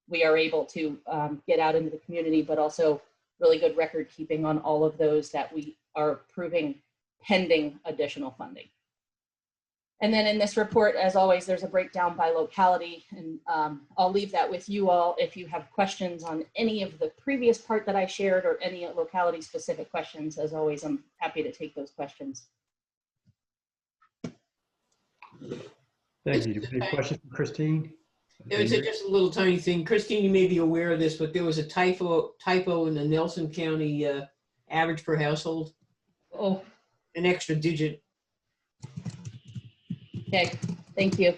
we are able to get out into the community, but also really good record keeping on all of those that we are approving pending additional funding. And then in this report, as always, there's a breakdown by locality, and I'll leave that with you all. If you have questions on any of the previous part that I shared or any locality specific questions, as always, I'm happy to take those questions. Thank you. Any questions for Christine? It was just a little tiny thing. Christine, you may be aware of this, but there was a typo in the Nelson County average per household. Oh, an extra digit. Okay, thank you.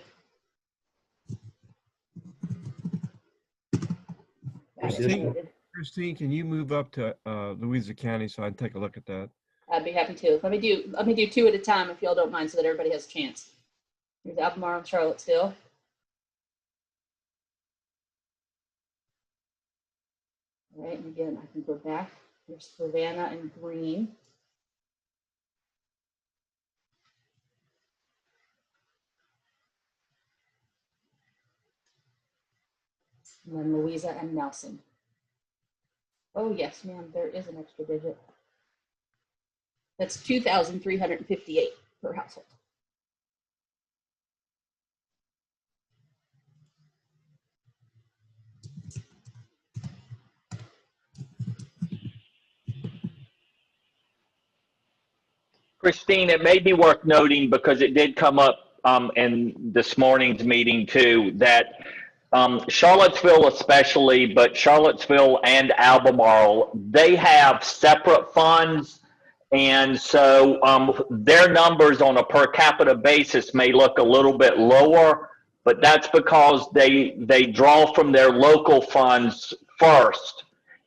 Christine, can you move up to Louisa County so I can take a look at that? I'd be happy to. Let me do two at a time if y'all don't mind, so that everybody has a chance. Here's Albemarle and Charlottesville. All right, and again, I can go back. Here's Fluvanna and Greene. And then Louisa and Nelson. Oh yes, ma'am, there is an extra digit. That's 2,358 per household. Christine, it may be worth noting, because it did come up in this morning's meeting too, that Charlottesville especially, but Charlottesville and Albemarle, they have separate funds. And so their numbers on a per capita basis may look a little bit lower, but that's because they draw from their local funds first.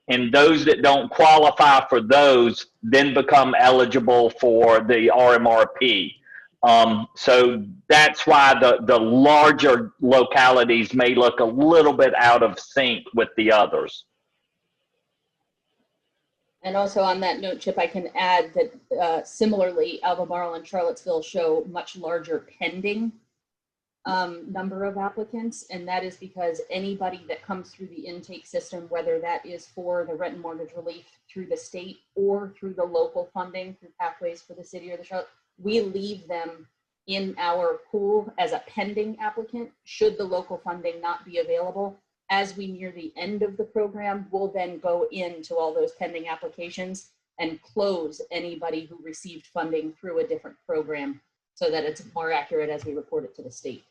And those that don't qualify for those then become eligible for the RMRP. So that's why the larger localities may look a little bit out of sync with the others. And also on that note, Chip, I can add that similarly, Albemarle and Charlottesville show much larger pending number of applicants. And that is because anybody that comes through the intake system, whether that is for the rent and mortgage relief through the state or through the local funding through Pathways for the City or the Charlotte, we leave them in our pool as a pending applicant should the local funding not be available. As we near the end of the program, we'll then go into all those pending applications and close anybody who received funding through a different program so that it's more accurate as we report it to the state.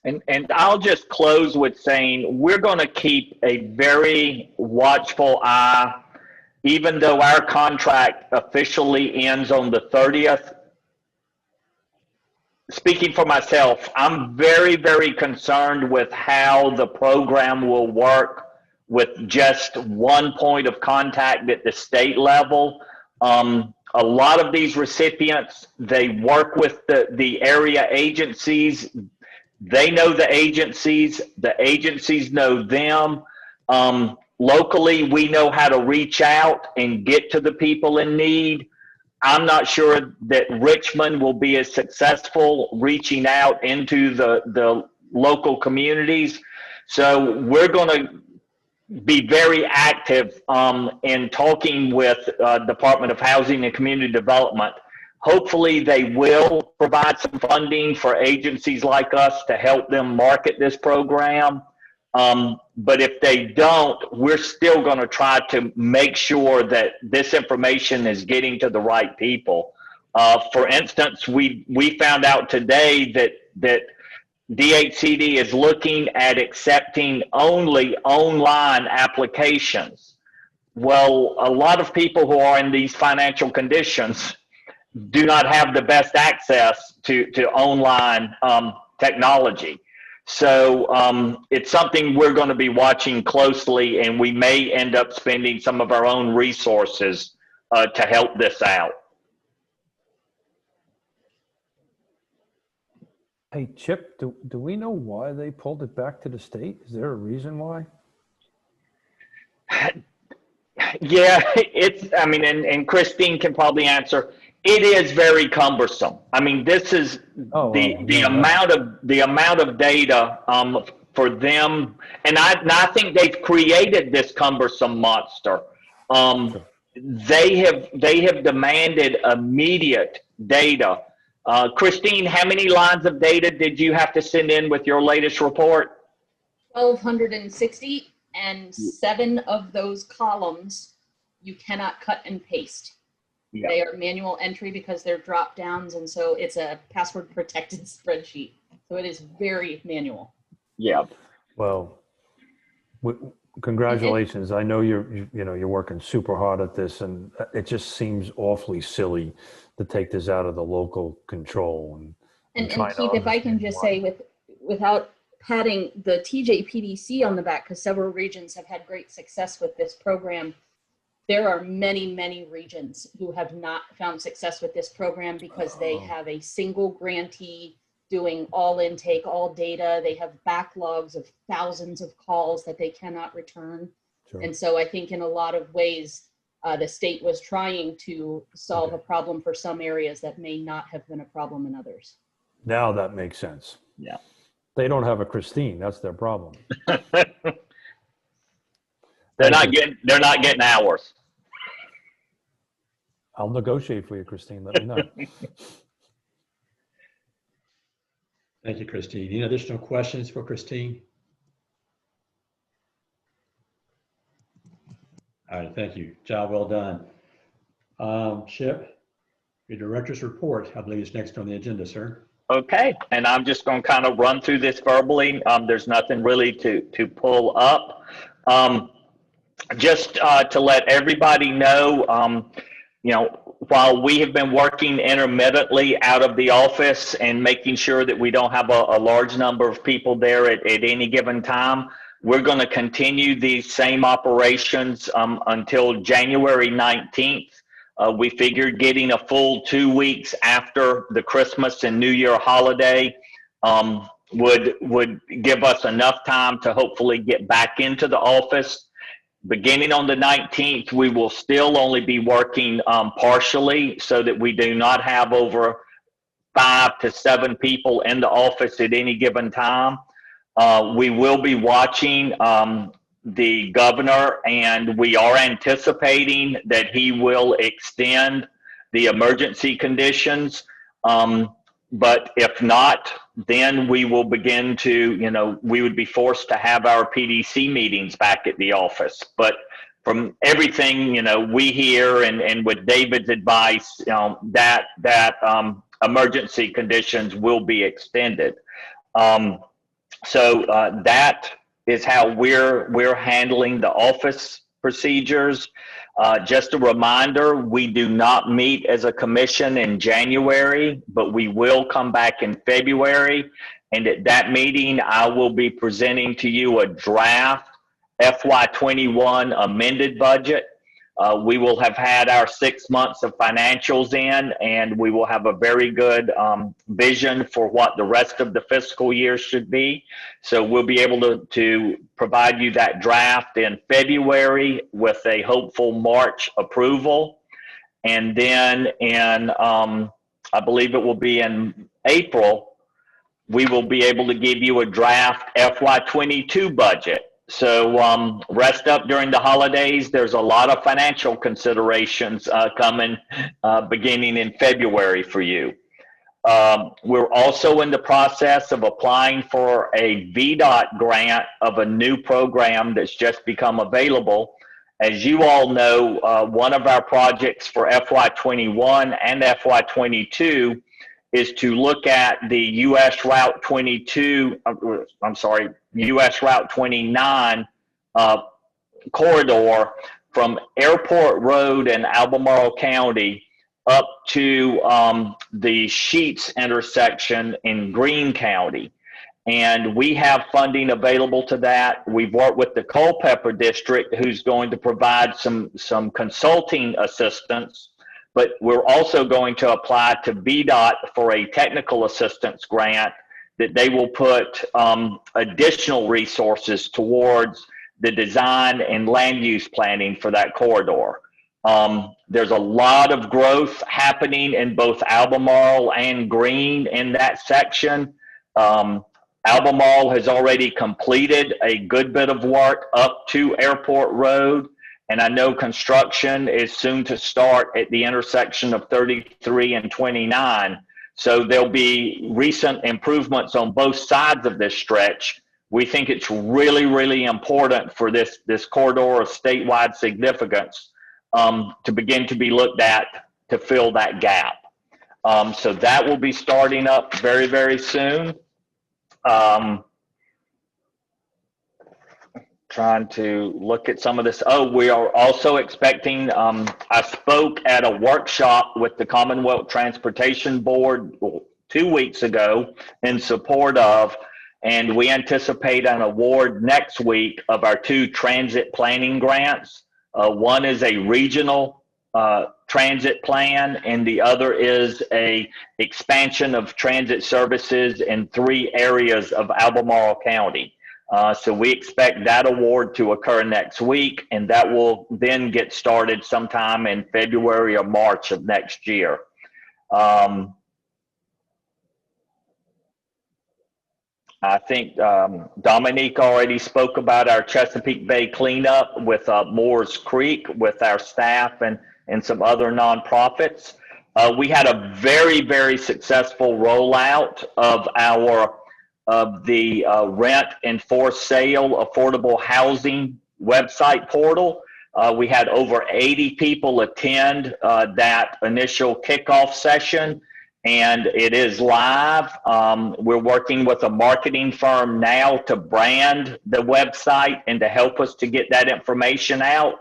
And I'll just close with saying we're going to keep a very watchful eye, even though our contract officially ends on the 30th. Speaking for myself, I'm very, very concerned with how the program will work with just one point of contact at the state level. A lot of these recipients, they work with the area agencies. They know the agencies know them. Locally, we know how to reach out and get to the people in need. I'm not sure that Richmond will be as successful reaching out into the local communities. So we're going to be very active in talking with Department of Housing and Community Development. Hopefully they will provide some funding for agencies like us to help them market this program. But if they don't, we're still going to try to make sure that this information is getting to the right people. For instance, we found out today that DHCD is looking at accepting only online applications. Well, a lot of people who are in these financial conditions do not have the best access to online technology. So it's something we're going to be watching closely, and we may end up spending some of our own resources to help this out. Hey, Chip, do we know why they pulled it back to the state? Is there a reason why? Yeah, I mean, and Christine can probably answer. It is very cumbersome. I mean, this is the amount of data for them, and I think they've created this cumbersome monster. They have demanded immediate data. Christine, how many lines of data did you have to send in with your latest report? 1,260, and 7 of those columns you cannot cut and paste. Yeah. They are manual entry because they're drop downs, and so it's a password protected spreadsheet. So it is very manual. Yeah. Well, congratulations. I know you're working super hard at this, and it just seems awfully silly to take this out of the local control. And Keith, if I can just say, without patting the TJPDC on the back, because several regions have had great success with this program, there are many, many regions who have not found success with this program because they have a single grantee doing all intake, all data. They have backlogs of thousands of calls that they cannot return. Sure. And so I think in a lot of ways, the state was trying to solve a problem for some areas that may not have been a problem in others. Now that makes sense. Yeah. They don't have a Christine. That's their problem. They're not getting hours. I'll negotiate for you, Christine. Let me know. Thank you, Christine. Any additional questions for Christine? All right, thank you. Job well done. Chip, your director's report, I believe, is next on the agenda, sir. Okay, and I'm just going to kind of run through this verbally. There's nothing really to pull up. Just to let everybody know, while we have been working intermittently out of the office and making sure that we don't have a large number of people there at any given time, we're going to continue these same operations until January 19th. We figured getting a full 2 weeks after the Christmas and New Year holiday would give us enough time to hopefully get back into the office. Beginning on the 19th, we will still only be working partially so that we do not have over 5 to 7 people in the office at any given time. We will be watching the governor, and we are anticipating that he will extend the emergency conditions. But if not, then we will begin to, we would be forced to have our PDC meetings back at the office. But from everything, we hear and with David's advice, that emergency conditions will be extended. So that is how we're handling the office procedures. Just a reminder, we do not meet as a commission in January, but we will come back in February. And at that meeting, I will be presenting to you a draft FY21 amended budget. We will have had our 6 months of financials in, and we will have a very good vision for what the rest of the fiscal year should be. So we'll be able to provide you that draft in February with a hopeful March approval. And then in, I believe it will be in April, we will be able to give you a draft FY22 budget. So rest up during the holidays. There's a lot of financial considerations coming beginning in February for you. We're also in the process of applying for a VDOT grant of a new program that's just become available. As you all know, one of our projects for FY21 and FY22 is to look at the US Route 29 corridor from Airport Road in Albemarle County up to the Sheets intersection in Greene County. And we have funding available to that. We've worked with the Culpeper District, who's going to provide some consulting assistance. But we're also going to apply to VDOT for a technical assistance grant that they will put additional resources towards the design and land use planning for that corridor. There's a lot of growth happening in both Albemarle and Greene in that section. Albemarle has already completed a good bit of work up to Airport Road. And I know construction is soon to start at the intersection of 33 and 29. So there'll be recent improvements on both sides of this stretch. We think it's really, really important for this corridor of statewide significance to begin to be looked at to fill that gap. So that will be starting up very, very soon. Trying to look at some of this. Oh, we are also expecting, I spoke at a workshop with the Commonwealth Transportation Board 2 weeks ago in support of, and we anticipate an award next week of our 2 transit planning grants. One is a regional transit plan, and the other is a expansion of transit services in 3 areas of Albemarle County. So we expect that award to occur next week, and that will then get started sometime in February or March of next year. I think Dominique already spoke about our Chesapeake Bay cleanup with Moores Creek with our staff and some other nonprofits. We had a very, very successful rollout of the rent and for sale affordable housing website portal. We had over 80 people attend that initial kickoff session, and it is live. We're working with a marketing firm now to brand the website and to help us to get that information out.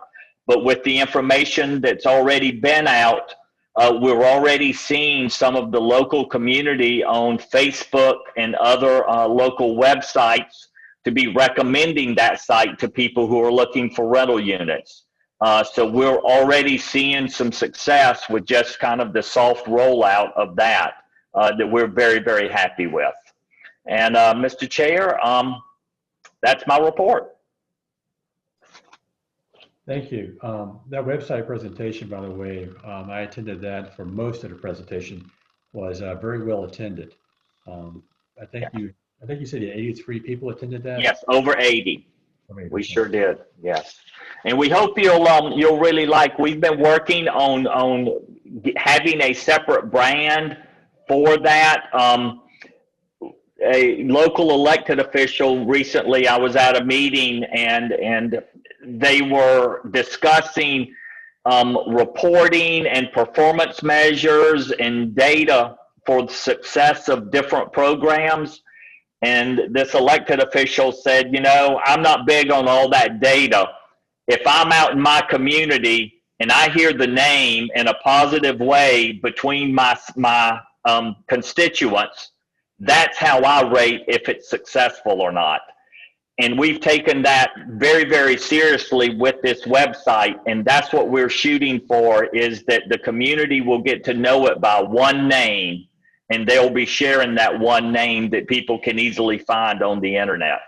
But with the information that's already been out, we're already seeing some of the local community on Facebook and other local websites to be recommending that site to people who are looking for rental units. So we're already seeing some success with just kind of the soft rollout of that we're very, very happy with. And Mr. Chair, that's my report. Thank you. That website presentation, by the way, I attended that for most of the presentation, was very well attended. I think you said 83 people attended that. Yes, over 80. We 80%. sure did. Yes, and we hope you'll really like. We've been working on having a separate brand for that. A local elected official recently, I was at a meeting and they were discussing reporting and performance measures and data for the success of different programs. And this elected official said, I'm not big on all that data. If I'm out in my community and I hear the name in a positive way between my constituents, that's how I rate if it's successful or not. And we've taken that very, very seriously with this website. And that's what we're shooting for, is that the community will get to know it by one name, and they'll be sharing that one name that people can easily find on the internet.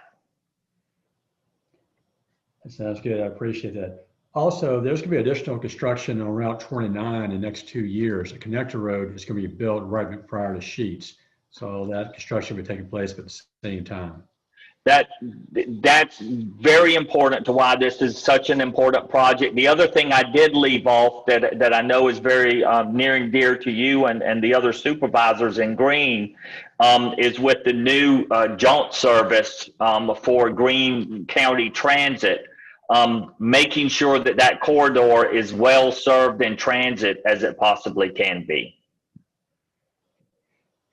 That sounds good. I appreciate that. Also, there's going to be additional construction on Route 29 in the next 2 years. A connector road is going to be built right prior to Sheets. So that construction will be taking place at the same time. That's very important to why this is such an important project. The other thing I did leave off that I know is very near and dear to you and the other supervisors in Greene is with the new jaunt service for Greene County Transit, making sure that corridor is well served in transit as it possibly can be.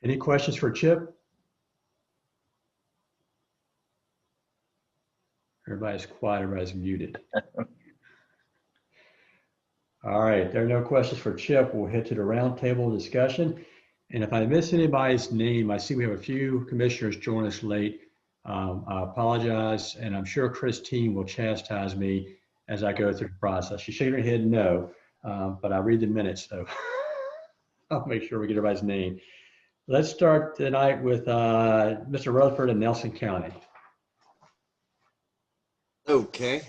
Any questions for Chip? Everybody's quiet, everybody's muted. All right, there are no questions for Chip. We'll head to the roundtable discussion. And if I miss anybody's name, I see we have a few commissioners join us late. I apologize, and I'm sure Christine will chastise me as I go through the process. She's shaking her head no, but I read the minutes, so I'll make sure we get everybody's name. Let's start tonight with Mr. Rutherford in Nelson County. Okay.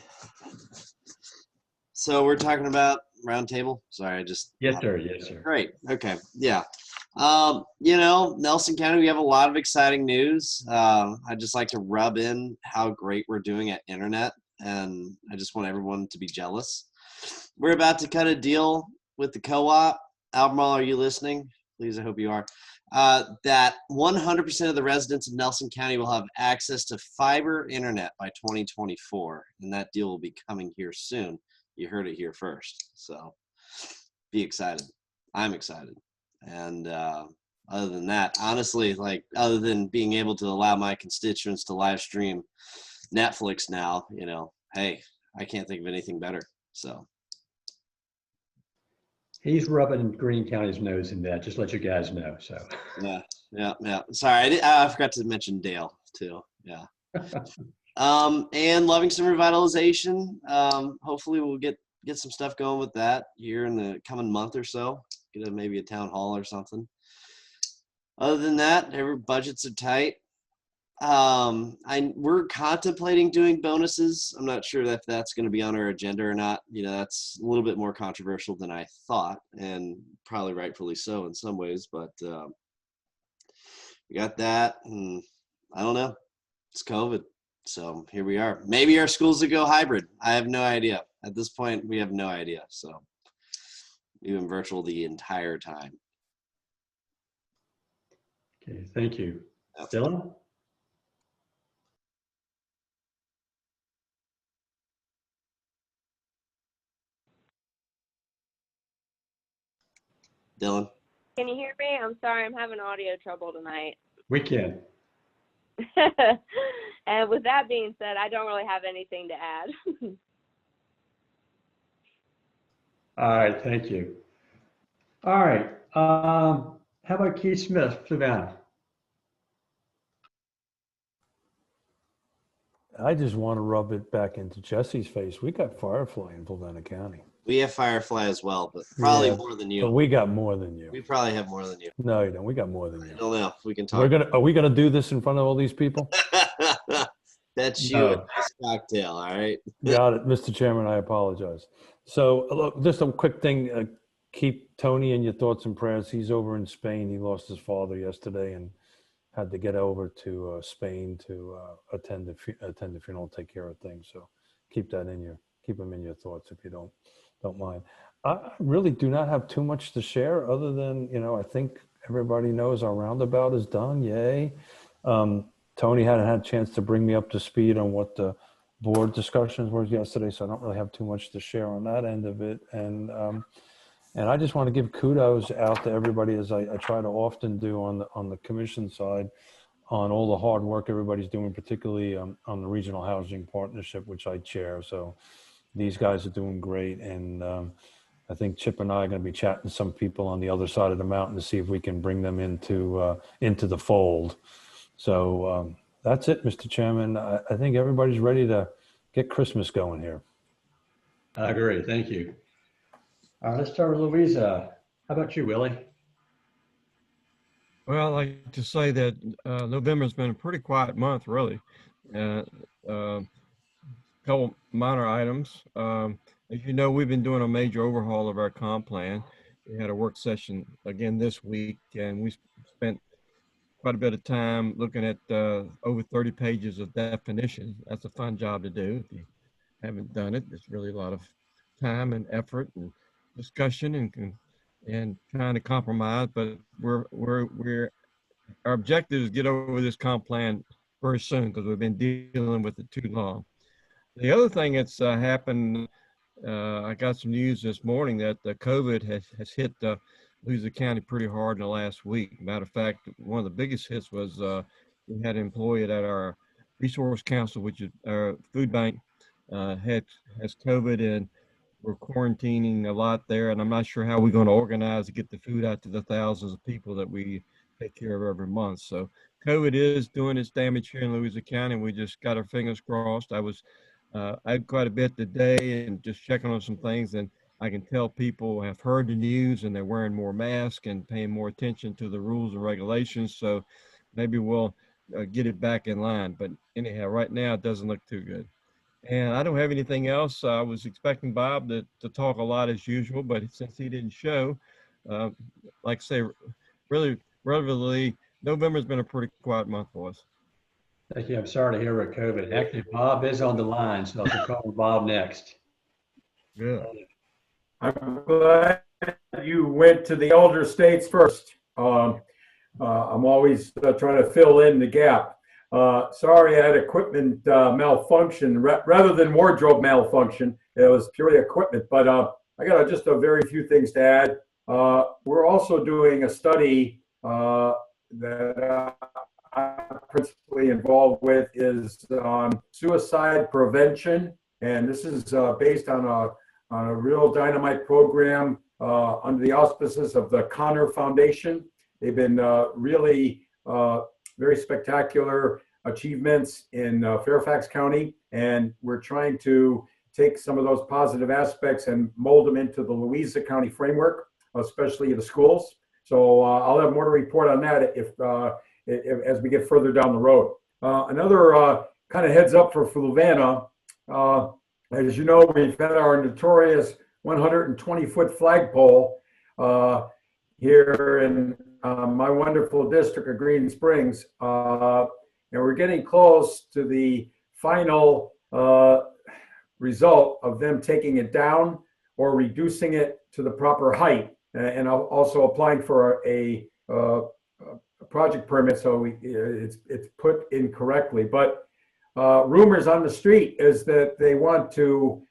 So we're talking about roundtable. Sorry, I just. Yes, sir. Yes, sir. Great. Okay. Yeah. Nelson County, we have a lot of exciting news. I'd just like to rub in how great we're doing at internet, and I just want everyone to be jealous. We're about to cut a deal with the co-op. Albemarle, are you listening? Please, I hope you are. That 100% of the residents of Nelson County will have access to fiber internet by 2024, and that deal will be coming here soon. You heard it here first, so be excited. I'm excited. And other than that, honestly, other than being able to allow my constituents to live stream Netflix now, hey, I can't think of anything better. So he's rubbing Greene County's nose in that, just let you guys know. So yeah. Sorry, I forgot to mention Dale too. Yeah. And loving some revitalization. Hopefully we'll get some stuff going with that here in the coming month or so. Get maybe a town hall or something. Other than that, budgets are tight. We're contemplating doing bonuses. I'm not sure if that's going to be on our agenda or not. That's a little bit more controversial than I thought, and probably rightfully so in some ways. But we got that, and I don't know. It's COVID, so here we are. Maybe our schools will go hybrid. I have no idea. At this point, we have no idea. So we've been virtual the entire time. okay, thank you. Dylan? Dylan? Can you hear me? I'm sorry, I'm having audio trouble tonight. We can. And with that being said, I don't really have anything to add. All right, thank you. All right, how about Keith Smith, Fluvanna? I just want to rub it back into Jesse's face. We got Firefly in Fluvanna County. We have Firefly as well, but probably Yeah, more than but you. we got more than you. We probably have more than you. No, you don't. We got more than I you. don't know. We can talk. Are we gonna do this in front of all these people? That's you. No. A nice cocktail. All right. Got it, Mr. Chairman. I apologize. So, look, just a quick thing. Keep Tony in your thoughts and prayers. He's over in Spain. He lost his father yesterday and had to get over to Spain to attend the funeral, take care of things. So, keep him in your thoughts if you don't mind. I really do not have too much to share other than, I think everybody knows our roundabout is done. Yay. Tony hadn't had a chance to bring me up to speed on what the board discussions were yesterday, so I don't really have too much to share on that end of it. And I just want to give kudos out to everybody, as I try to often do on the commission side, on all the hard work everybody's doing, particularly on the Regional Housing Partnership, which I chair. So these guys are doing great. And I think Chip and I are going to be chatting to some people on the other side of the mountain to see if we can bring them into the fold. So that's it, Mr. Chairman. I think everybody's ready to get Christmas going here. I agree. Thank you. All right, let's start with Louisa. How about you, Willie? Well, I like to say that November's been a pretty quiet month, really. Couple minor items. As you know, we've been doing a major overhaul of our comp plan. We had a work session again this week, and we spent quite a bit of time looking at over 30 pages of definitions. That's a fun job to do. If you haven't done it, it's really a lot of time and effort and discussion and trying to compromise. But our objective is to get over this comp plan very soon because we've been dealing with it too long. The other thing that's happened, I got some news this morning that the COVID has hit Louisa County pretty hard in the last week. Matter of fact, one of the biggest hits was we had an employee at our resource council, which is our food bank, has COVID, and we're quarantining a lot there. And I'm not sure how we're going to organize to get the food out to the thousands of people that we take care of every month. So COVID is doing its damage here in Louisa County. We just got our fingers crossed. I had quite a bit today and just checking on some things, and I can tell people have heard the news and they're wearing more masks and paying more attention to the rules and regulations. So maybe we'll get it back in line. But anyhow, right now it doesn't look too good. And I don't have anything else. I was expecting Bob to talk a lot as usual, but since he didn't show, like I say, really relatively, November's been a pretty quiet month for us. Thank you. I'm sorry to hear about COVID. Actually, Bob is on the line, so I'll call Bob next. Yeah. I'm glad you went to the elder states first. I'm always trying to fill in the gap. Sorry, I had equipment malfunction rather than wardrobe malfunction. It was purely equipment, but I got just a very few things to add. We're also doing a study that I'm principally involved with is suicide prevention, and this is based on a real dynamite program under the auspices of the Connor Foundation. They've been really very spectacular achievements in Fairfax County, and we're trying to take some of those positive aspects and mold them into the Louisa County framework, especially the schools. So I'll have more to report on that if as we get further down the road. Another kind of heads up for Fluvanna. As you know, we've had our notorious 120-foot flagpole here in my wonderful district of Greene Springs. And we're getting close to the final result of them taking it down or reducing it to the proper height. And also applying for a project permit, so it's put in correctly. But rumors on the street is that they want to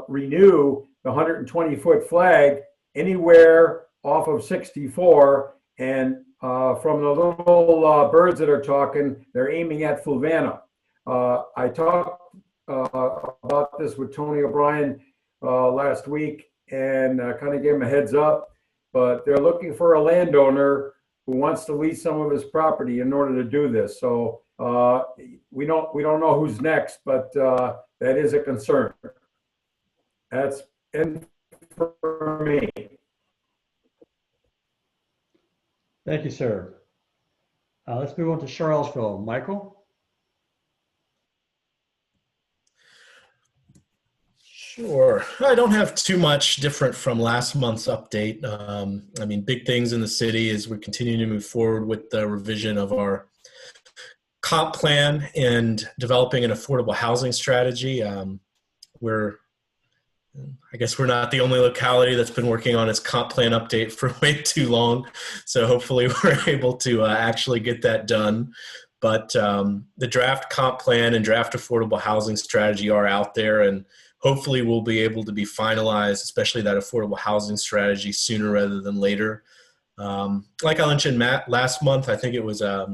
renew the 120-foot flag anywhere off of 64, and from the little birds that are talking, they're aiming at Fluvanna. I talked about this with Tony O'Brien last week and kind of gave him a heads up, but they're looking for a landowner who wants to lease some of his property in order to do this. So we don't know who's next, but that is a concern. That's in for me. Thank you, sir. Let's move on to Charlottesville. Michael? Sure. I don't have too much different from last month's update. I mean, big things in the city is we're continuing to move forward with the revision of our comp plan and developing an affordable housing strategy. I guess we're not the only locality that's been working on its comp plan update for way too long. So hopefully we're able to actually get that done. But the draft comp plan and draft affordable housing strategy are out there, and hopefully we'll be able to be finalized, especially that affordable housing strategy, sooner rather than later. Like I mentioned last month, I think it was a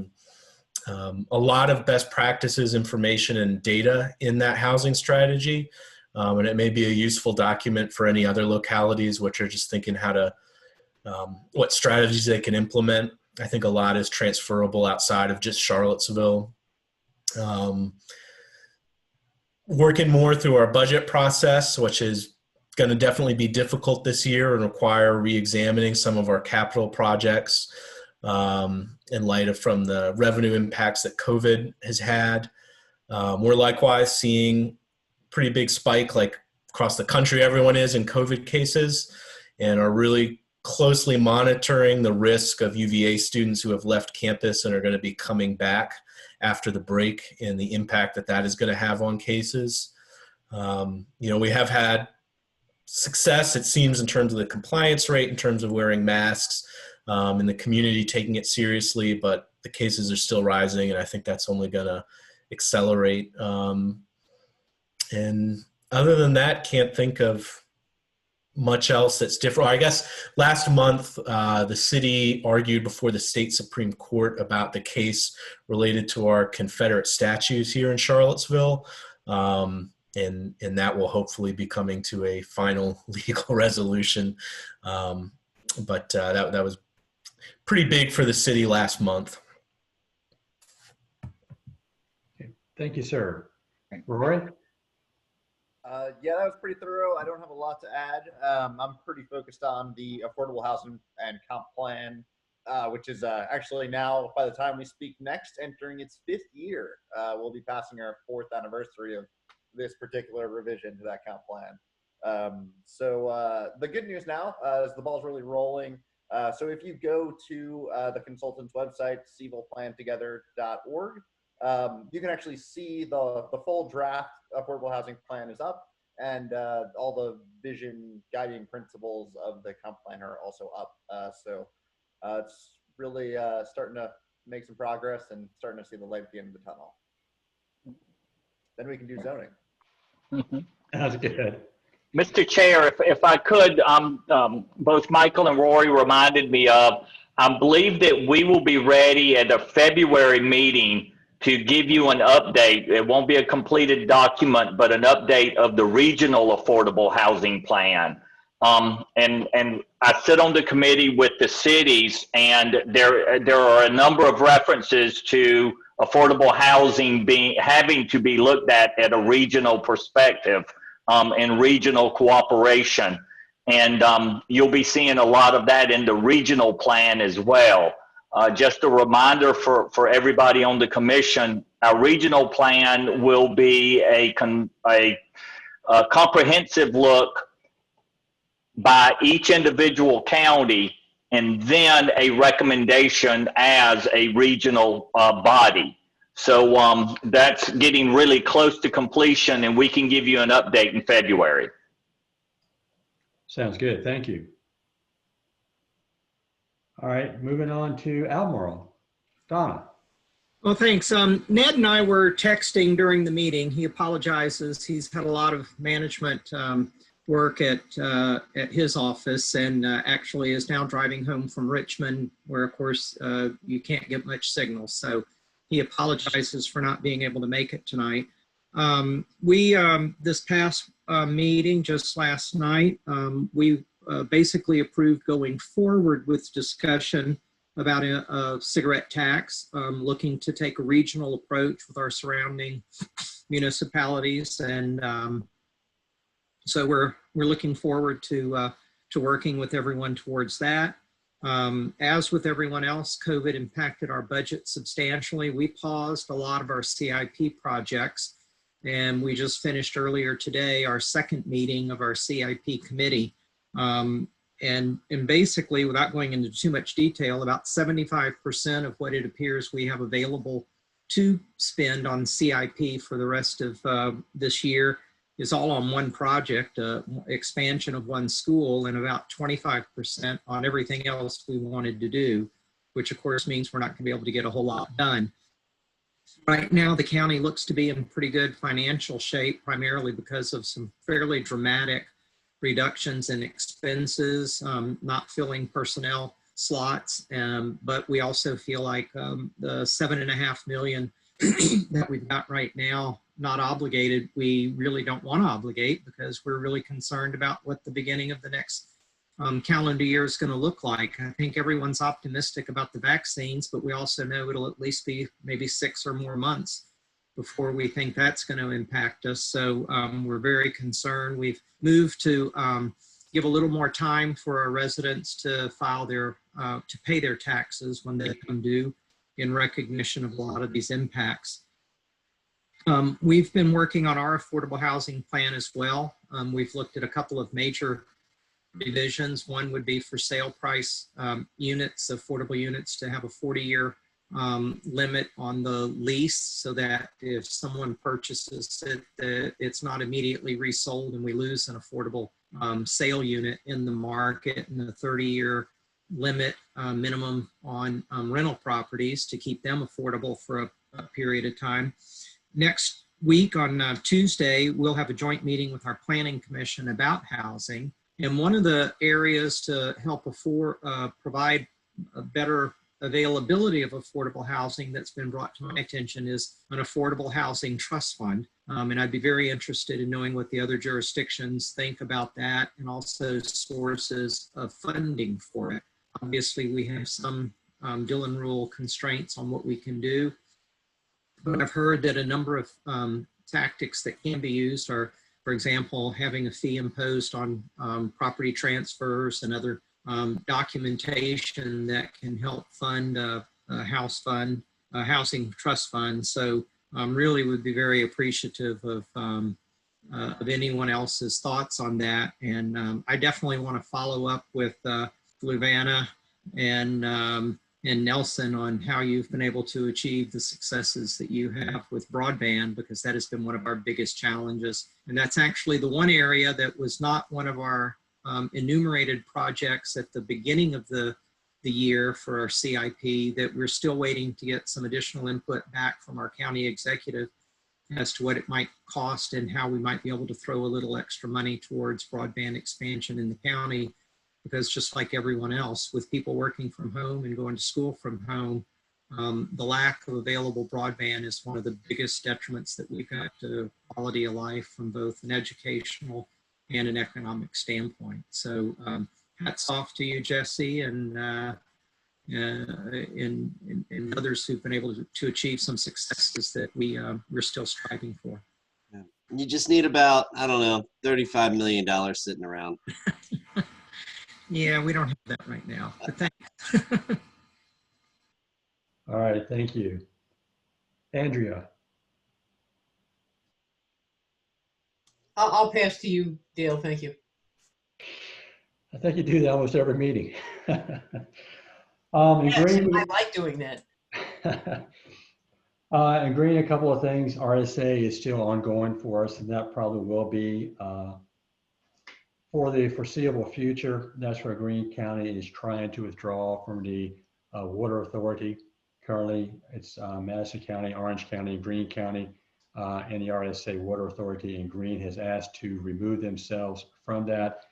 lot of best practices, information, and data in that housing strategy. And it may be a useful document for any other localities which are just thinking how to, what strategies they can implement. I think a lot is transferable outside of just Charlottesville. Working more through our budget process, which is going to definitely be difficult this year and require re-examining some of our capital projects in light of from the revenue impacts that COVID has had. We're likewise seeing pretty big spike, like across the country everyone is, in COVID cases, and are really closely monitoring the risk of UVA students who have left campus and are going to be coming back after the break, and the impact that that is going to have on cases. We have had success, it seems, in terms of the compliance rate, in terms of wearing masks, and the community taking it seriously, but the cases are still rising, and I think that's only going to accelerate. And other than that, can't think of much else that's different. I guess last month, the city argued before the state Supreme Court about the case related to our Confederate statues here in Charlottesville. And that will hopefully be coming to a final legal resolution. But that was pretty big for the city last month. Okay. Thank you, sir. Rory? Yeah, that was pretty thorough. I don't have a lot to add. I'm pretty focused on the affordable housing and comp plan, which is actually now, by the time we speak next, entering its 5th year. We'll be passing our 4th anniversary of this particular revision to that comp plan. So the good news now is the ball's really rolling. So if you go to the consultant's website, cvillplantogether.org, you can actually see the full draft affordable housing plan is up, and all the vision guiding principles of the comp plan are also up. So it's really starting to make some progress and starting to see the light at the end of the tunnel. Then we can do zoning. That's good. Mr. Chair, if I could, both Michael and Rory reminded me of, I believe that we will be ready at a February meeting to give you an update. It won't be a completed document, but an update of the regional affordable housing plan. And I sit on the committee with the cities, and there are a number of references to affordable housing having to be looked at a regional perspective and regional cooperation. And you'll be seeing a lot of that in the regional plan as well. Just a reminder for everybody on the commission, our regional plan will be a comprehensive look by each individual county, and then a recommendation as a regional body. So that's getting really close to completion, and we can give you an update in February. Sounds good. Thank you. All right, moving on to Albemarle. Donna. Well, thanks. Ned and I were texting during the meeting. He apologizes. He's had a lot of management work at his office, and actually is now driving home from Richmond, where, of course, you can't get much signal. So he apologizes for not being able to make it tonight. This past meeting just last night, we basically approved going forward with discussion about a cigarette tax, looking to take a regional approach with our surrounding municipalities. And so we're we're looking forward to working with everyone towards that. As with everyone else, COVID impacted our budget substantially. We paused a lot of our CIP projects, and we just finished earlier today our second meeting of our CIP committee. And basically, without going into too much detail, about 75% of what it appears we have available to spend on CIP for the rest of this year is all on one project, expansion of one school, and about 25% on everything else we wanted to do, which of course means we're not going to be able to get a whole lot done. Right now, the county looks to be in pretty good financial shape, primarily because of some fairly dramatic reductions in expenses, not filling personnel slots, but we also feel like the $7.5 million that we've got right now, not obligated, we really don't want to obligate because we're really concerned about what the beginning of the next calendar year is going to look like. I think everyone's optimistic about the vaccines, but we also know it'll at least be maybe 6 or more months before we think that's going to impact us. So we're very concerned. We've moved to give a little more time for our residents to file their, to pay their taxes when they come due in recognition of a lot of these impacts. We've been working on our affordable housing plan as well. We've looked at a couple of major revisions. One would be for sale price units, affordable units, to have a 40-year limit on the lease so that if someone purchases it, it's not immediately resold and we lose an affordable sale unit in the market, and a 30-year limit minimum on rental properties to keep them affordable for a period of time. Next week on Tuesday, we'll have a joint meeting with our Planning Commission about housing. And one of the areas to help provide a better availability of affordable housing that's been brought to my attention is an affordable housing trust fund. And I'd be very interested in knowing what the other jurisdictions think about that, and also sources of funding for it. Obviously, we have some Dillon rule constraints on what we can do, but I've heard that a number of tactics that can be used are, for example, having a fee imposed on property transfers and other documentation that can help fund a housing trust fund. So really would be very appreciative of anyone else's thoughts on that. And I definitely want to follow up with Fluvanna and Nelson on how you've been able to achieve the successes that you have with broadband, because that has been one of our biggest challenges. And that's actually the one area that was not one of our enumerated projects at the beginning of the year for our CIP, that we're still waiting to get some additional input back from our county executive as to what it might cost and how we might be able to throw a little extra money towards broadband expansion in the county. Because just like everyone else, with people working from home and going to school from home, the lack of available broadband is one of the biggest detriments that we've got to quality of life from both an educational and an economic standpoint. So hats off to you, Jesse, and others who've been able to achieve some successes that we're still striving for. Yeah. You just need about, I don't know, $35 million sitting around. Yeah, we don't have that right now, but thanks. All right, thank you. Andrea. I'll pass to you, Dale. Thank you. I think you do that almost every meeting. Yes, Greene, I like doing that. in Greene, a couple of things. RSA is still ongoing for us, and that probably will be for the foreseeable future. That's where Greene County is trying to withdraw from the Water Authority. Currently, it's Madison County, Orange County, Greene County, and the RSA Water Authority, and Greene has asked to remove themselves from that.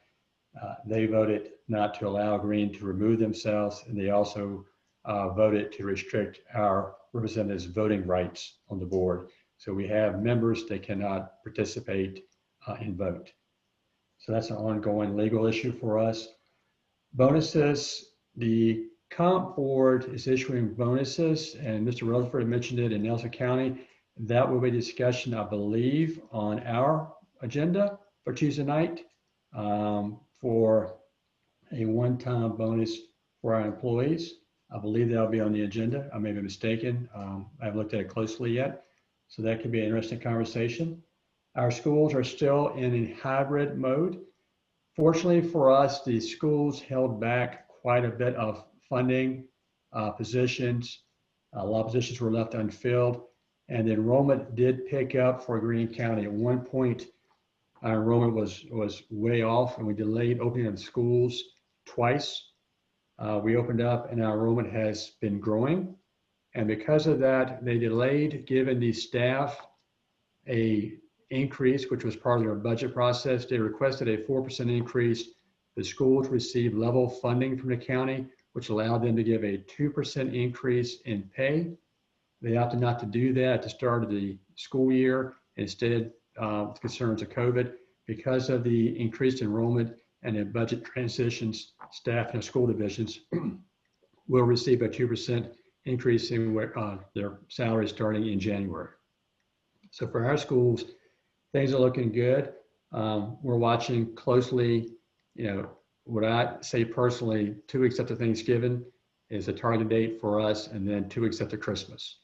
They voted not to allow Greene to remove themselves, and they also voted to restrict our representatives' voting rights on the board. So we have members that cannot participate and vote. So that's an ongoing legal issue for us. Bonuses, the comp board is issuing bonuses, and Mr. Rutherford mentioned it in Nelson County. That will be discussion, I believe, on our agenda for Tuesday night. for a one-time bonus for our employees. I believe that'll be on the agenda. I may be mistaken. I haven't looked at it closely yet. So that could be an interesting conversation. Our schools are still in a hybrid mode. Fortunately for us, the schools held back quite a bit of funding positions. A lot of positions were left unfilled, and the enrollment did pick up for Greene County. At one point, our enrollment was way off, and we delayed opening of schools twice. We opened up, and our enrollment has been growing. And because of that, they delayed giving the staff a increase, which was part of their budget process. They requested a 4% increase. The schools received level funding from the county, which allowed them to give a 2% increase in pay. They opted not to do that at the start of the school year. Instead, with concerns of COVID, because of the increased enrollment and the budget transitions, staff in the school divisions will receive a 2% increase in their salaries starting in January. So for our schools, things are looking good. We're watching closely, what I say personally, 2 weeks after Thanksgiving is a target date for us, and then 2 weeks after Christmas.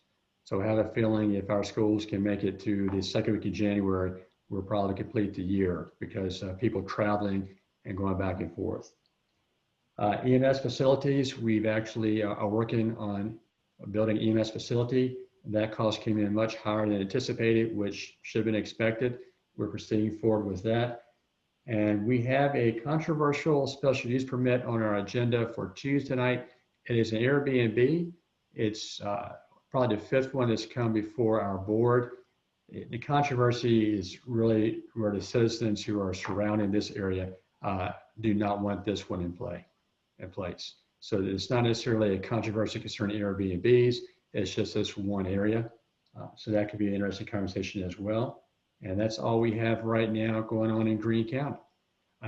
So I have a feeling if our schools can make it to the second week of January, we'll probably complete the year because people traveling and going back and forth. EMS facilities, we've actually are working on building EMS facility. That cost came in much higher than anticipated, which should have been expected. We're proceeding forward with that. And we have a controversial special use permit on our agenda for Tuesday night. It is an Airbnb. It's probably the 5th one that's come before our board. The controversy is really where the citizens who are surrounding this area do not want this one in place. So it's not necessarily a controversy concerning Airbnbs. It's just this one area. So that could be an interesting conversation as well. And that's all we have right now going on in Greene County.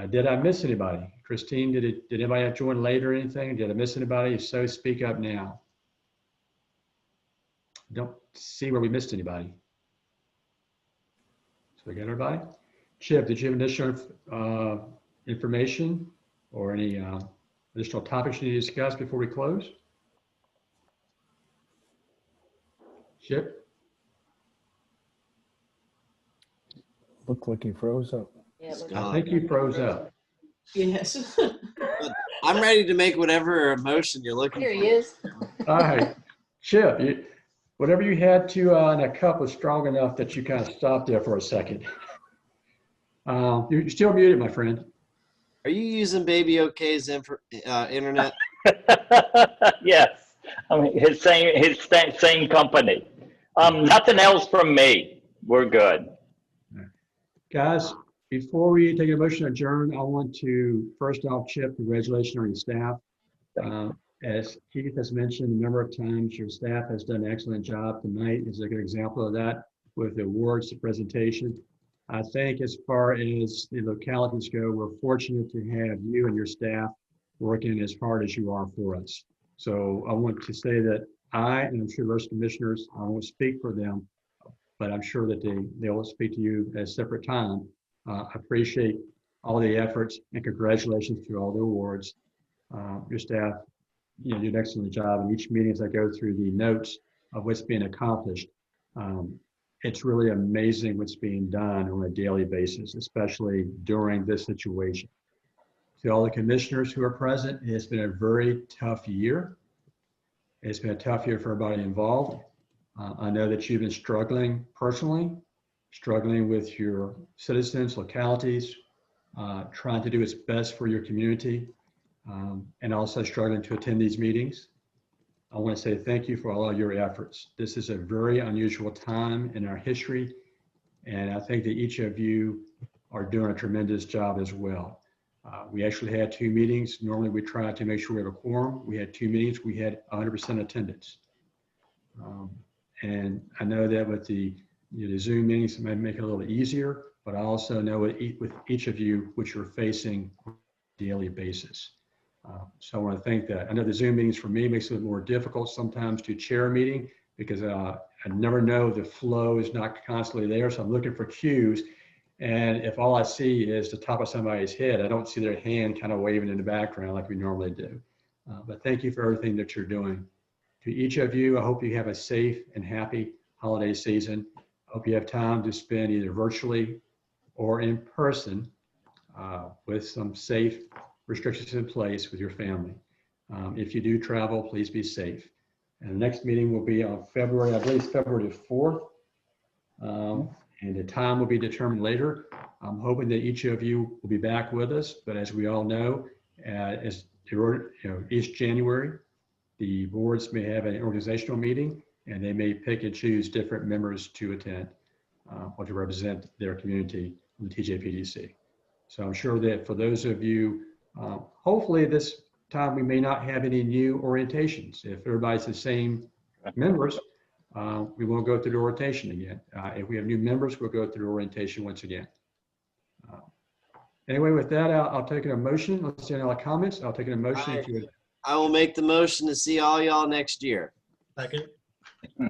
Did I miss anybody? Christine, did anybody have joined late or anything? Did I miss anybody? If so, speak up now. Don't see where we missed anybody. So we got everybody? Chip, did you have additional information or any additional topics you need to discuss before we close? Chip? Looked like he froze up. Yeah, I think you froze up. Yes. I'm ready to make whatever emotion you're looking Here for. he is. All right, Chip, whatever you had to in a cup was strong enough that you kind of stopped there for a second. You're still muted, my friend. Are you using Baby OK's internet? Yes, I mean his same company. Nothing else from me. We're good. Guys, before we take a motion to adjourn, I want to first off, Chip, congratulations on your staff. As Keith has mentioned a number of times, your staff has done an excellent job. Tonight is a good example of that with the awards, the presentation. I think as far as the localities go, we're fortunate to have you and your staff working as hard as you are for us. So I want to say that I, and I'm sure the rest of the commissioners, I won't speak for them, but I'm sure that they will speak to you at a separate time. I appreciate all the efforts and congratulations to all the awards. Your staff, did an excellent job. In each meeting as I go through the notes of what's being accomplished, it's really amazing what's being done on a daily basis, especially during this situation. To all the commissioners who are present, it's been a very tough year. It's been a tough year for everybody involved. I know that you've been struggling personally, struggling with your citizens, localities, trying to do its best for your community, and also struggling to attend these meetings. I want to say thank you for all of your efforts. This is a very unusual time in our history, and I think that each of you are doing a tremendous job as well. We actually had 2 meetings. Normally we try to make sure we have a quorum. We had 2 meetings. We had 100% attendance. And I know that with the Zoom meetings, it might make it a little easier, but I also know with each of you, what you're facing on a daily basis. So I want to thank that. I know the Zoom meetings for me makes it more difficult sometimes to chair a meeting because I never know the flow is not constantly there. So I'm looking for cues. And if all I see is the top of somebody's head, I don't see their hand kind of waving in the background like we normally do. But thank you for everything that you're doing. To each of you, I hope you have a safe and happy holiday season. I hope you have time to spend either virtually or in person with some safe restrictions in place with your family. If you do travel, please be safe. And the next meeting will be on February, I believe February 4th. And the time will be determined later. I'm hoping that each of you will be back with us, but as we all know, each January, the boards may have an organizational meeting and they may pick and choose different members to attend or to represent their community on the TJPDC. So I'm sure that for those of you, hopefully this time we may not have any new orientations. If everybody's the same members, we won't go through the orientation again. If we have new members, we'll go through orientation once again. Anyway, with that, I'll take a motion. Let's see any other comments. I'll take a motion to. I will make the motion to see all y'all next year. Second. We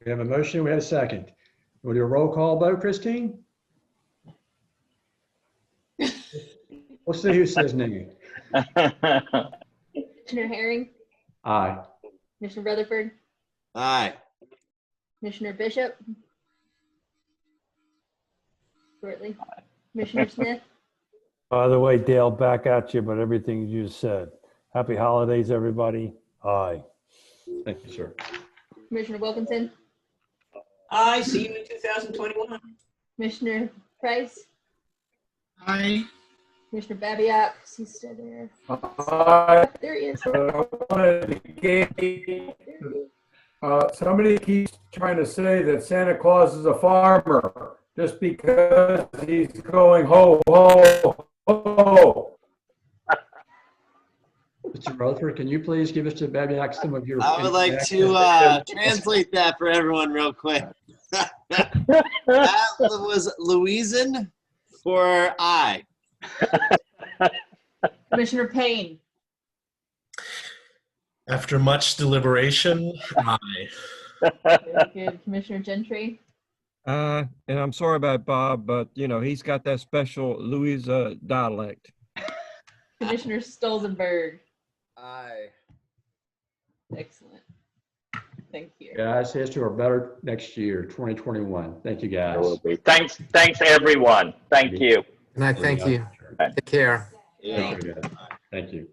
have a motion. We have a second. We'll do a roll call vote, Christine. We'll see who says nay. Commissioner Herring, Aye. Commissioner Rutherford, Aye. Commissioner Bishop, shortly, Commissioner Smith, By the way, Dale, back at you, but everything you just said. Happy holidays, everybody. Aye. Thank you, sir. Commissioner Wilkinson, Aye, see you in 2021. Commissioner Price, Aye. Commissioner Babiak, is he still there? There he is. Somebody keeps trying to say that Santa Claus is a farmer just because he's going ho, ho, ho. Mr. Rutherford, can you please give us to Babiak some of your. I would like to translate that for everyone real quick. That was Louisan for I. Commissioner Payne, After much deliberation, aye. very good. Commissioner Gentry, And I'm sorry about Bob, but you know, he's got that special Louisa dialect. Commissioner Stolzenberg, Aye. excellent. Thank you. Guys, here's to our better next year, 2021. Thank you, guys. Thanks, everyone. Thank you. And I thank you. Take care. Yeah. Thank you.